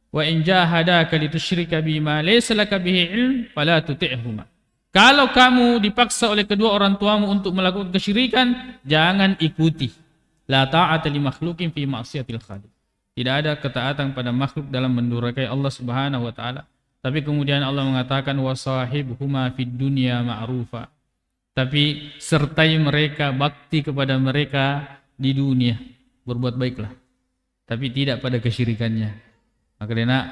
[SPEAKER 1] Wa in jahadaka litusyrika bima laysa laka bihi ilm fala tuti'huma. Kalau kamu dipaksa oleh kedua orang tuamu untuk melakukan kesyirikan, jangan ikuti. La ta'ata li makhluqin fi ma'siyatil khaliq. Tidak ada ketaatan pada makhluk dalam mendurhakai Allah Subhanahu wa taala. Tapi kemudian Allah mengatakan wasahibhuma fid dunya ma'rufa. Tapi sertai mereka, bakti kepada mereka di dunia, berbuat baiklah. Tapi tidak pada kesyirikannya. Maka dia nak,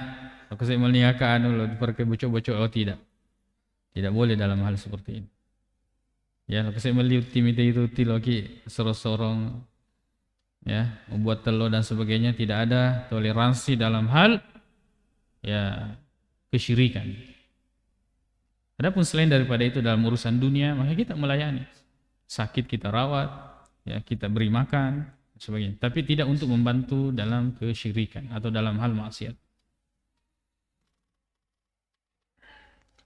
[SPEAKER 1] aku saya menikahkan lo dipakai bocok-bocok, oh tidak. Tidak boleh dalam hal seperti ini. Ya, kalau saya melihat tim itu lagi sorong-sorong, ya, membuat telur dan sebagainya, tidak ada toleransi dalam hal ya kesyirikan. Adapun selain daripada itu dalam urusan dunia, maka kita melayani. Sakit kita rawat, ya kita beri makan, sebagainya. Tapi tidak untuk membantu dalam kesyirikan atau dalam hal maksiat.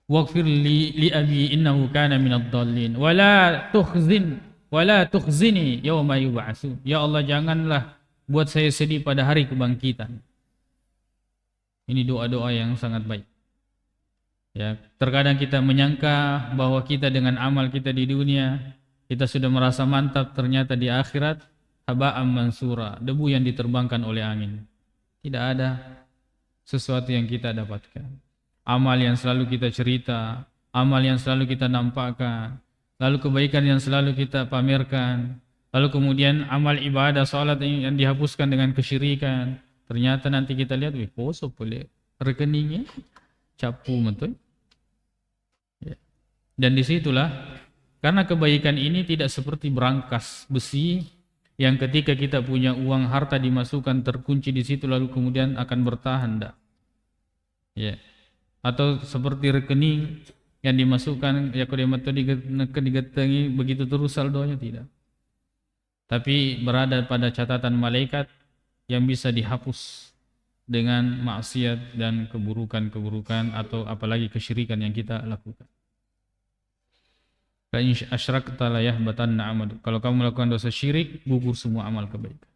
[SPEAKER 1] Waghfir li abi innahu kana minadh dhallin wala tukhzini yauma yub'atsun. Ya Allah, janganlah buat saya sedih pada hari kebangkitan. Ini doa-doa yang sangat baik. Ya, terkadang kita menyangka bahwa kita dengan amal kita di dunia kita sudah merasa mantap, ternyata di akhirat haba'an mansura, debu yang diterbangkan oleh angin. Tidak ada sesuatu yang kita dapatkan. Amal yang selalu kita cerita, amal yang selalu kita nampakkan, lalu kebaikan yang selalu kita pamerkan, lalu kemudian amal ibadah salat yang dihapuskan dengan kesyirikan. Ternyata nanti kita lihat, kosong boleh rekeningnya capu betul. Ya. Dan disitulah, karena kebaikan ini tidak seperti berangkas besi yang ketika kita punya uang harta dimasukkan terkunci di situ lalu kemudian akan bertahan, enggak. Ya. Atau seperti rekening yang dimasukkan ya kodemato digetengi begitu terus saldonya, tidak. Tapi berada pada catatan malaikat yang bisa dihapus dengan maksiat dan keburukan-keburukan atau apalagi kesyirikan yang kita lakukan. Fa in asyrakta la yahbatanna amal. Kalau kamu melakukan dosa syirik, gugur semua amal kebaikan.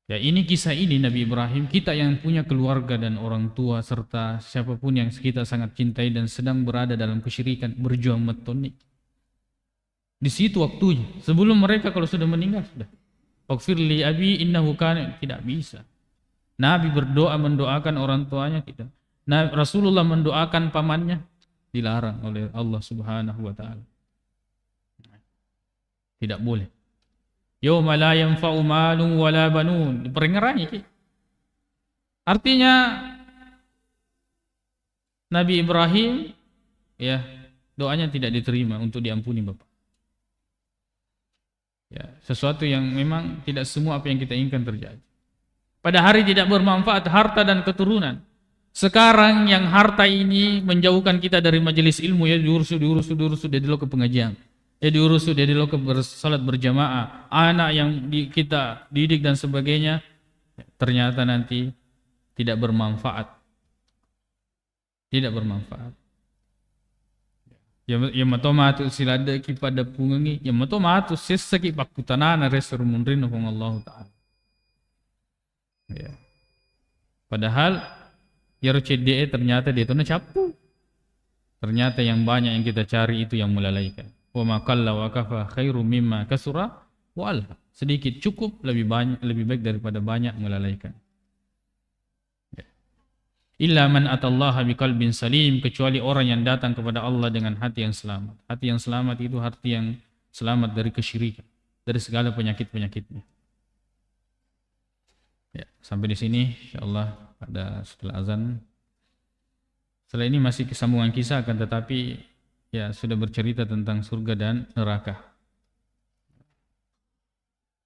[SPEAKER 1] Ya, ini kisah ini Nabi Ibrahim, kita yang punya keluarga dan orang tua serta siapapun yang kita sangat cintai dan sedang berada dalam kesyirikan, berjuang metoni. Di situ waktunya, sebelum mereka kalau sudah meninggal sudah. Waghfir li abi innahu kana, tidak bisa. Nabi berdoa mendoakan orang tuanya, tidak. Nah, Rasulullah mendoakan pamannya, dilarang oleh Allah Subhanahu wa taala. Tidak boleh. Yauma la yanfa'u malun wala banun, diperingarannya. Artinya Nabi Ibrahim ya doanya tidak diterima untuk diampuni Bapak. Ya, sesuatu yang memang tidak semua apa yang kita inginkan terjadi. Pada hari tidak bermanfaat harta dan keturunan. Sekarang yang harta ini menjauhkan kita dari majelis ilmu, ya diurus dia dulu ke pengajian. Ya diurus dia dulu ke salat berjamaah. Anak yang kita didik dan sebagainya ternyata nanti tidak bermanfaat. Tidak bermanfaat. Ya matomatu silada ki pada pungangi, ya matomatu sesaki pakutanana resurmunrin ng Allah taala. Ya. Padahal ya RCDE ternyata dia itu capu. Ternyata yang banyak yang kita cari itu yang melalaikan. Wa ma qalla wa kafa khairu mimma kasura wa alha. Sedikit cukup lebih baik daripada banyak melalaikan. Ya. Illa man atallaha biqalbin salim, kecuali orang yang datang kepada Allah dengan hati yang selamat. Hati yang selamat itu hati yang selamat dari kesyirikan, dari segala penyakit-penyakitnya. Ya, sampai di sini insyaallah pada setelah azan. Setelah ini masih sambungan kisah, akan tetapi ya sudah bercerita tentang surga dan neraka.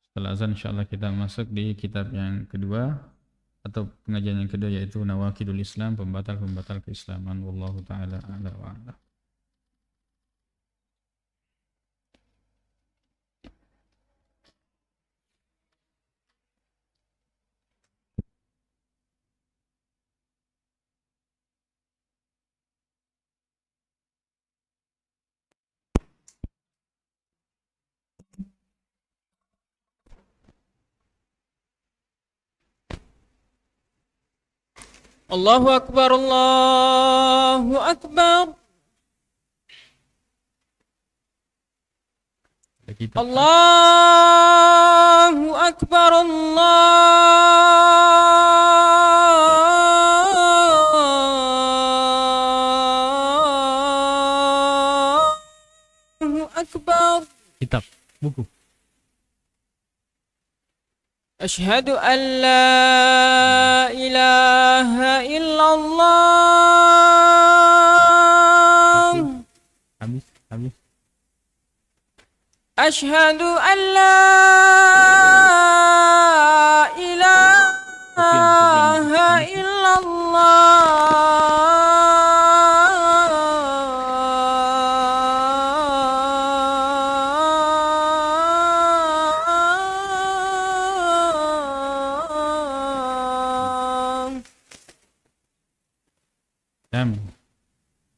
[SPEAKER 1] Setelah azan insyaallah kita masuk di kitab yang kedua atau pengajian yang kedua, yaitu Nawaqidul Islam, pembatal-pembatal keislaman. Wallahu taala a'la wa a'lam.
[SPEAKER 2] Allahu Akbar, Allahu Akbar. Allahu Akbar, Allahu Akbar.
[SPEAKER 1] Kitab, buku.
[SPEAKER 2] Asyhadu an la ilaha illallah.
[SPEAKER 1] Habis.
[SPEAKER 2] Asyhadu an la ilaha illallah.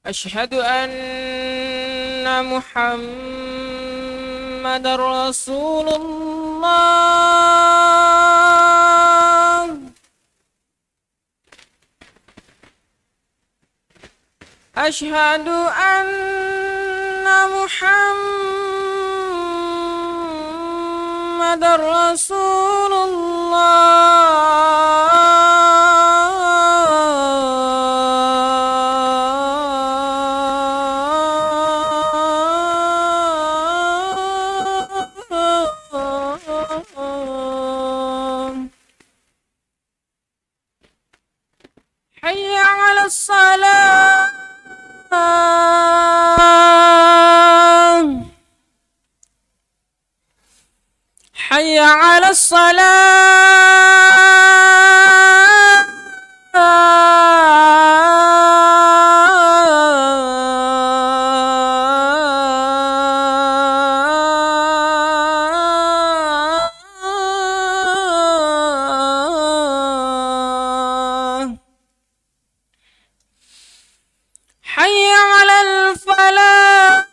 [SPEAKER 2] Asyhadu anna Muhammadar Rasulullah. Asyhadu anna Muhammadar Rasulullah. Hayya 'alas salah. Hayya 'alas salah. Hayya 'alal falah.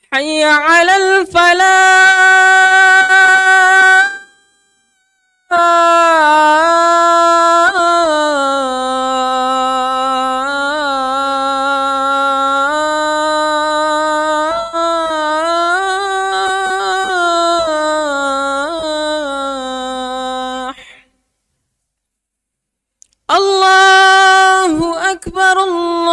[SPEAKER 2] Hayya 'alal falah. Allahu Akbar, Allahu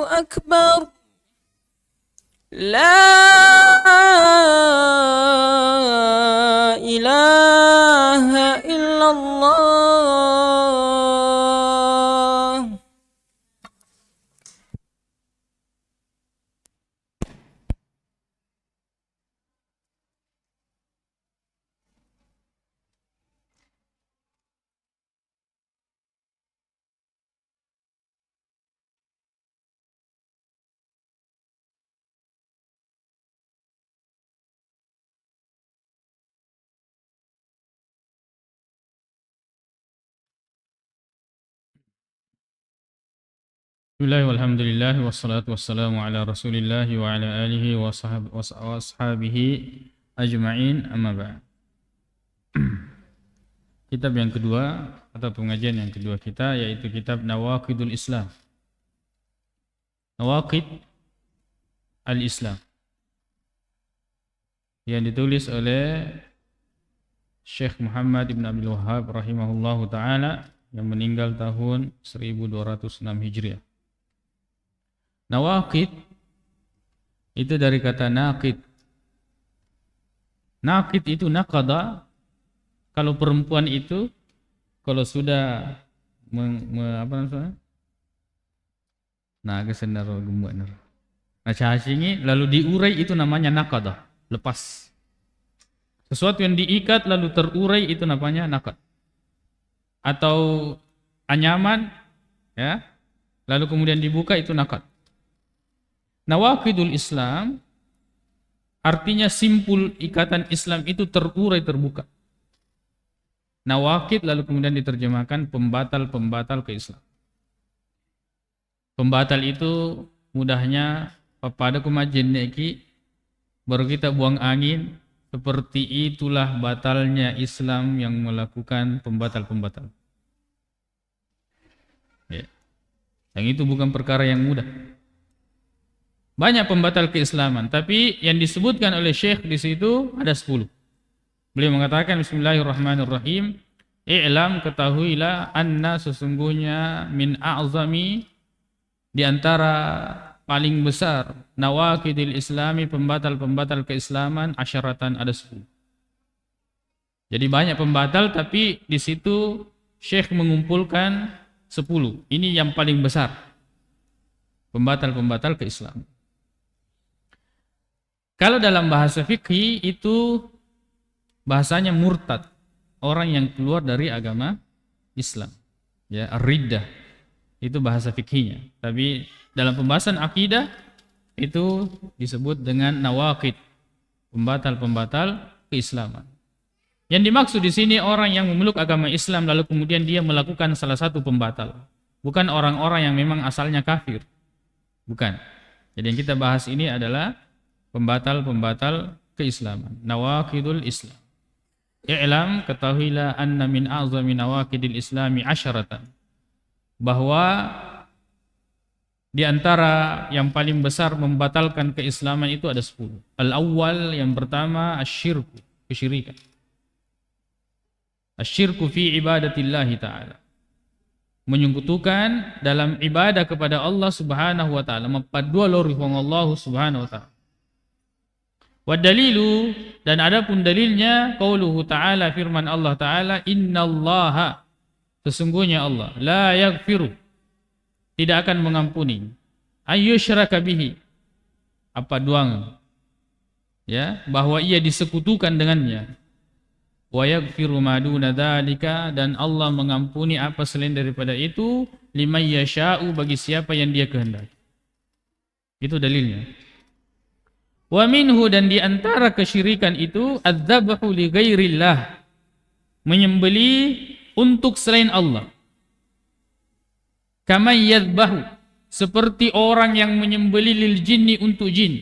[SPEAKER 2] Akbar. La ilaha illallah.
[SPEAKER 1] Bismillah walhamdulillah wassalatu wassalamu ala rasulillah wa ala alihi wa ashabihi ajma'in, amma ba'd. Kitab yang kedua atau pengajian yang kedua kita yaitu kitab Nawaqidul Islam. Nawaqid al-Islam yang ditulis oleh Syekh Muhammad Ibn Abdul Wahhab rahimahullahu ta'ala yang meninggal tahun 1206 Hijriah. Nawaqid itu dari kata naqid. Naqid itu naqada. Kalau perempuan itu kalau sudah apa namanya? Nah, kesenar gemuk nar. Nah, cacingi lalu diurai itu namanya naqada, lepas. Sesuatu yang diikat lalu terurai itu namanya naqad. Atau anyaman ya, lalu kemudian dibuka itu naqad. Nawaqidul Islam artinya simpul ikatan Islam itu terurai terbuka. Nawaqid lalu kemudian diterjemahkan pembatal-pembatal ke Islam. Pembatal itu mudahnya pada kemajen neki baru kita buang angin, seperti itulah batalnya Islam yang melakukan pembatal-pembatal. Ya. Yang itu bukan perkara yang mudah. Banyak pembatal keislaman, tapi yang disebutkan oleh Syekh di situ ada 10. Beliau mengatakan bismillahirrahmanirrahim, i'lam ketahuilah anna sesungguhnya min a'zami di antara paling besar nawaqidil islami pembatal-pembatal keislaman asyaratan ada 10. Jadi banyak pembatal tapi di situ Syekh mengumpulkan 10. Ini yang paling besar. Pembatal-pembatal keislaman. Kalau dalam bahasa fikih itu bahasanya murtad, orang yang keluar dari agama Islam. Ya, ar-riddah. Itu bahasa fikihnya. Tapi dalam pembahasan akidah itu disebut dengan nawaqid, pembatal-pembatal keislaman. Yang dimaksud di sini orang yang memeluk agama Islam lalu kemudian dia melakukan salah satu pembatal. Bukan orang-orang yang memang asalnya kafir. Bukan. Jadi yang kita bahas ini adalah pembatal-pembatal keislaman. Nawaqidul Islam. I'lam ketahuilah anna min a'zami nawaqidil islami asyaratan. Bahwa di antara yang paling besar membatalkan keislaman itu ada 10. Al-awwal yang pertama asyirku, kesyirikan. Asyirku fi ibadatillahi ta'ala. Menyekutukan dalam ibadah kepada Allah Subhanahu wa taala, mempadua-lori Allah Subhanahu wa taala. Wa dalilu dan adapun dalilnya qauluhu ta'ala firman Allah taala innallaha sesungguhnya Allah la yaghfiru tidak akan mengampuni ayyusyraka bihi apa doang ya bahwa ia disekutukan dengannya wa yaghfiru ma duna dzalika dan Allah mengampuni apa selain daripada itu liman yasha'u bagi siapa yang dia kehendaki. Itu dalilnya. Wa minhu dan di antara kesyirikan itu adzabahu li ghairillah menyembeli untuk selain Allah. Kama yadbahu seperti orang yang menyembeli lil jinni untuk jin.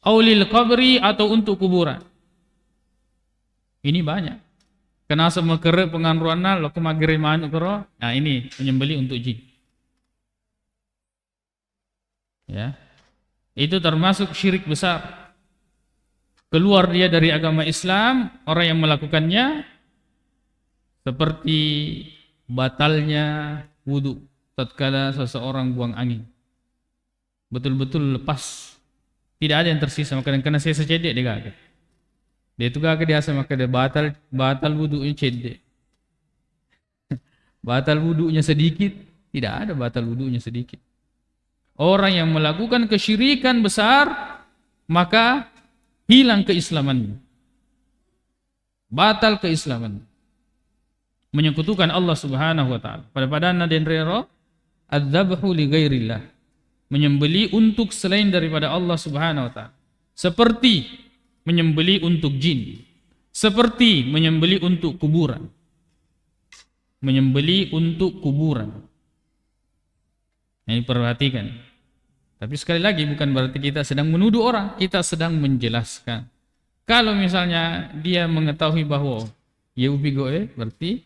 [SPEAKER 1] Au lil qabri atau untuk kuburan. Ini banyak. Kena sama kere penganruana lo kemagere manu kero. Nah ini menyembeli untuk jin. Ya. Itu termasuk syirik besar. Keluar dia dari agama Islam, orang yang melakukannya seperti batalnya wudu tatkala seseorang buang angin. Betul-betul lepas. Tidak ada yang tersisa, maka karena saya secedek dia gak. Dia itu gak dia sama dia batal wudunya cedek. Batal wudunya sedikit, tidak ada batal wudunya sedikit. Orang yang melakukan kesyirikan besar maka hilang keislamannya. Batal keislaman. Menyekutukan Allah Subhanahu wa taala. Pada dan rero adzabhu li ghairillah. Menyembeli untuk selain daripada Allah Subhanahu wa taala. Seperti menyembeli untuk jin. Seperti menyembeli untuk kuburan. Menyembeli untuk kuburan. Ini perhatikan. Tapi sekali lagi bukan berarti kita sedang menuduh orang, kita sedang menjelaskan. Kalau misalnya dia mengetahui bahwa ya ubigoe berarti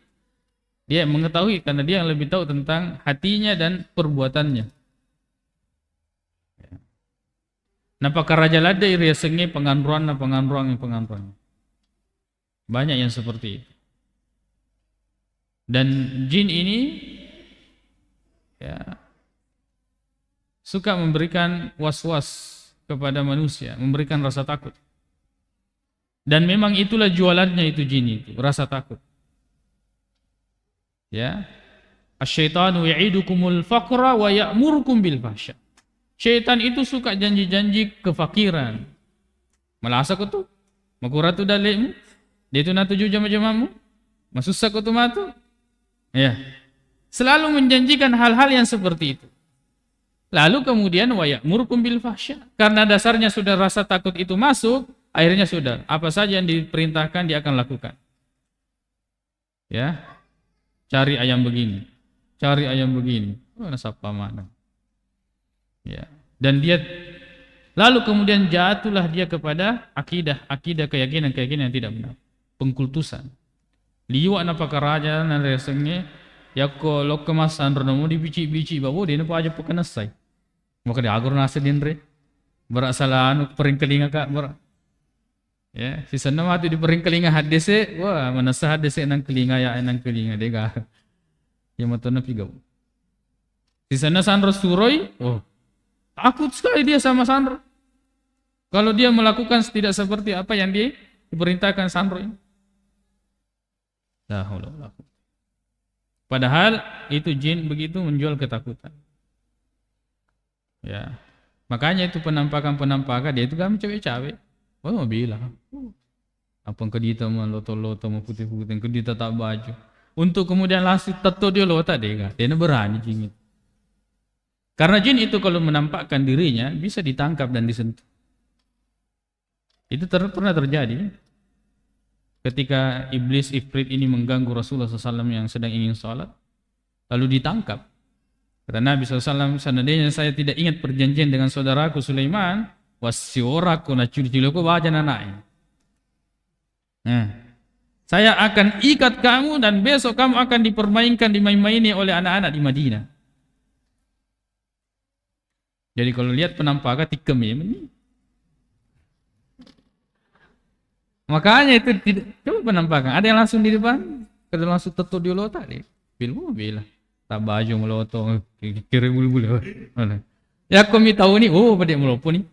[SPEAKER 1] Dia mengetahui karena dia yang lebih tahu tentang hatinya dan perbuatannya. Napaka raja lada iria sengi penganruan na penganruan. Banyak yang seperti itu. Dan jin ini ya, suka memberikan was-was kepada manusia, memberikan rasa takut. Dan memang itulah jualannya itu jin itu, rasa takut. Ya. Asyaitanu ya'idukumul faqra wa ya'murukum bil fahsya. Syaitan itu suka janji-janji kefakiran. Malasa ko tu, makura tu dalekmu, dia tu na tuju jama-jamamu, masusak ko tu matu. Ya. Selalu menjanjikan hal-hal yang seperti itu. Lalu kemudian wa ya'murukum bil fahsya. Karena dasarnya sudah rasa takut itu masuk, akhirnya sudah apa saja yang diperintahkan dia akan lakukan. Ya. Cari ayam begini. Cari ayam begini. Oh, nasapa mana. Ya. Dan dia lalu kemudian jatuhlah dia kepada akidah keyakinan yang tidak benar. Pengkultusan. Liwa na pakaraja na resenge yakko lokemasan rono dibici-bici bawo dia pa aja pekenasai. Maka dia agur nasa dinre. Berasalan pering kelinga ka ber. Ya, si sana mati di pering kelinga hadese, wah manasa hadese nang kelinga ya nang kelinga dega. Ya matona pigaw. Si sana sandro suroi, oh takut sekali dia sama Sandro. Kalau dia melakukan tidak seperti apa yang dia diperintahkan Sandro ini. Padahal itu jin begitu menjual ketakutan. Ya. Makanya itu penampakan dia itu kan cewek-cewek. Oh bilang. Apa ke dia mah loto-loto mah putih-putih ke dia tak baju. Untuk kemudian langsung tato dia lota deh. Dia berani jin itu. Karena jin itu kalau menampakkan dirinya bisa ditangkap dan disentuh. Itu pernah terjadi ketika iblis ifrit ini mengganggu Rasulullah SAW yang sedang ingin sholat, lalu ditangkap. Kata Nabi SAW, seandainya saya tidak ingat perjanjian dengan saudaraku Sulaiman, wasioraku na curi-curiku wajan anaknya. Nah, saya akan ikat kamu dan besok kamu akan dipermainkan, dimain-maini oleh anak-anak di Madinah. Jadi kalau lihat penampakan tikem ini. Makanya itu tidak, coba penampakan. Ada yang langsung di depan, kada langsung teto di lo tadi. Bila. Tak baju meloto, kira bulu-bulu. Ya kami tahu nih, oh pada melopo nih.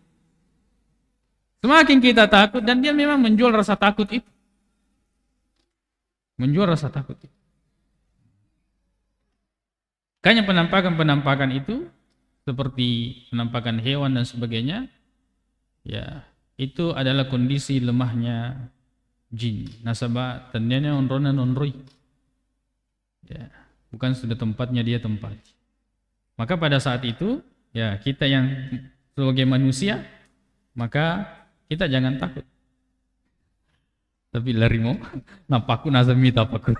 [SPEAKER 1] Semakin kita takut dan dia memang menjual rasa takut itu. Menjual rasa takut itu. Kayaknya penampakan-penampakan itu seperti penampakan hewan dan sebagainya, ya itu adalah kondisi lemahnya jin. Nasabah tandanya onrona nonroi. Ya, bukan sudah tempatnya dia tempat. Maka pada saat itu, ya kita yang sebagai manusia, maka kita jangan takut. Tapi lari mau, nampaku nasamita paku.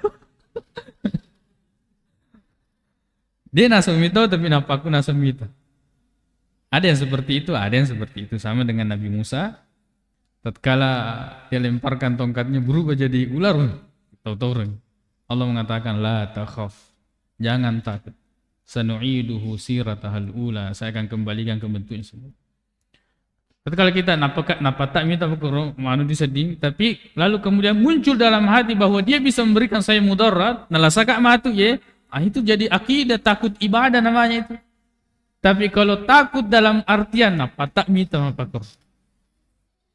[SPEAKER 1] Dia nasamita tapi nampaku nasamita. Ada yang seperti itu, sama dengan Nabi Musa. Tatkala dia lemparkan tongkatnya berubah jadi ular. Tahu-tahu Allah mengatakan la takhaf, jangan takut. Sanu'iduhu siratahal ula, saya akan kembalikan ke bentuknya semula. Tatkala kita tak minta manu disedih, tapi lalu kemudian muncul dalam hati bahwa dia bisa memberikan saya mudarat, nalasaka matu ya, itu jadi akidah takut ibadah namanya itu. Tapi kalau takut dalam artian tak minta mapakor.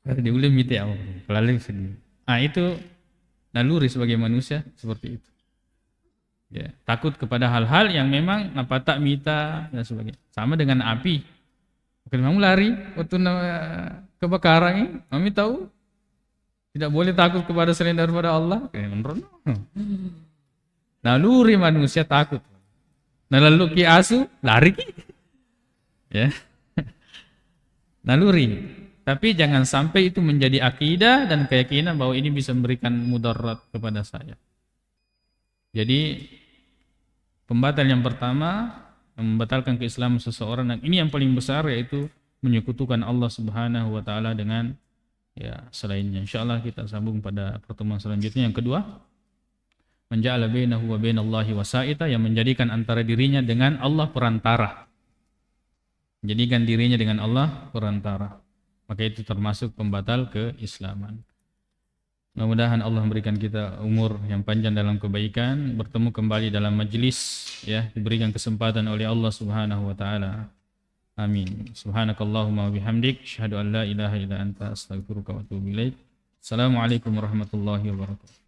[SPEAKER 1] Karena dia boleh minta apa? Lalu sedih. Itu naluri sebagai manusia seperti itu. Ya, takut kepada hal-hal yang memang tak minta dan sebagainya. Sama dengan api. Mungkin kamu lari waktu kebakaran ini, kami tahu tidak boleh takut kepada selain daripada Allah. Naluri manusia takut. Lalu ki asu lari ki. Ya. Naluri. Tapi jangan sampai itu menjadi akidah dan keyakinan bahwa ini bisa memberikan mudarat kepada saya. Jadi pembatal yang pertama membatalkan keislaman seseorang, dan ini yang paling besar, yaitu menyekutukan Allah Subhanahu wa taala dengan selainnya. Insyaallah kita sambung pada pertemuan selanjutnya. Yang kedua, menja'ala bainahu wa bainallahi wasaita, yang menjadikan antara dirinya dengan Allah perantara. Menjadikan dirinya dengan Allah perantara. Maka itu termasuk pembatal keislaman. Mudah-mudahan Allah memberikan kita umur yang panjang dalam kebaikan, bertemu kembali dalam majlis, ya, diberikan kesempatan oleh Allah Subhanahu wa taala. Amin. Subhanakallahumma wa bihamdik, asyhadu an la ilaha illa anta, astaghfiruka wa atubu ilaik. Assalamualaikum warahmatullahi wabarakatuh.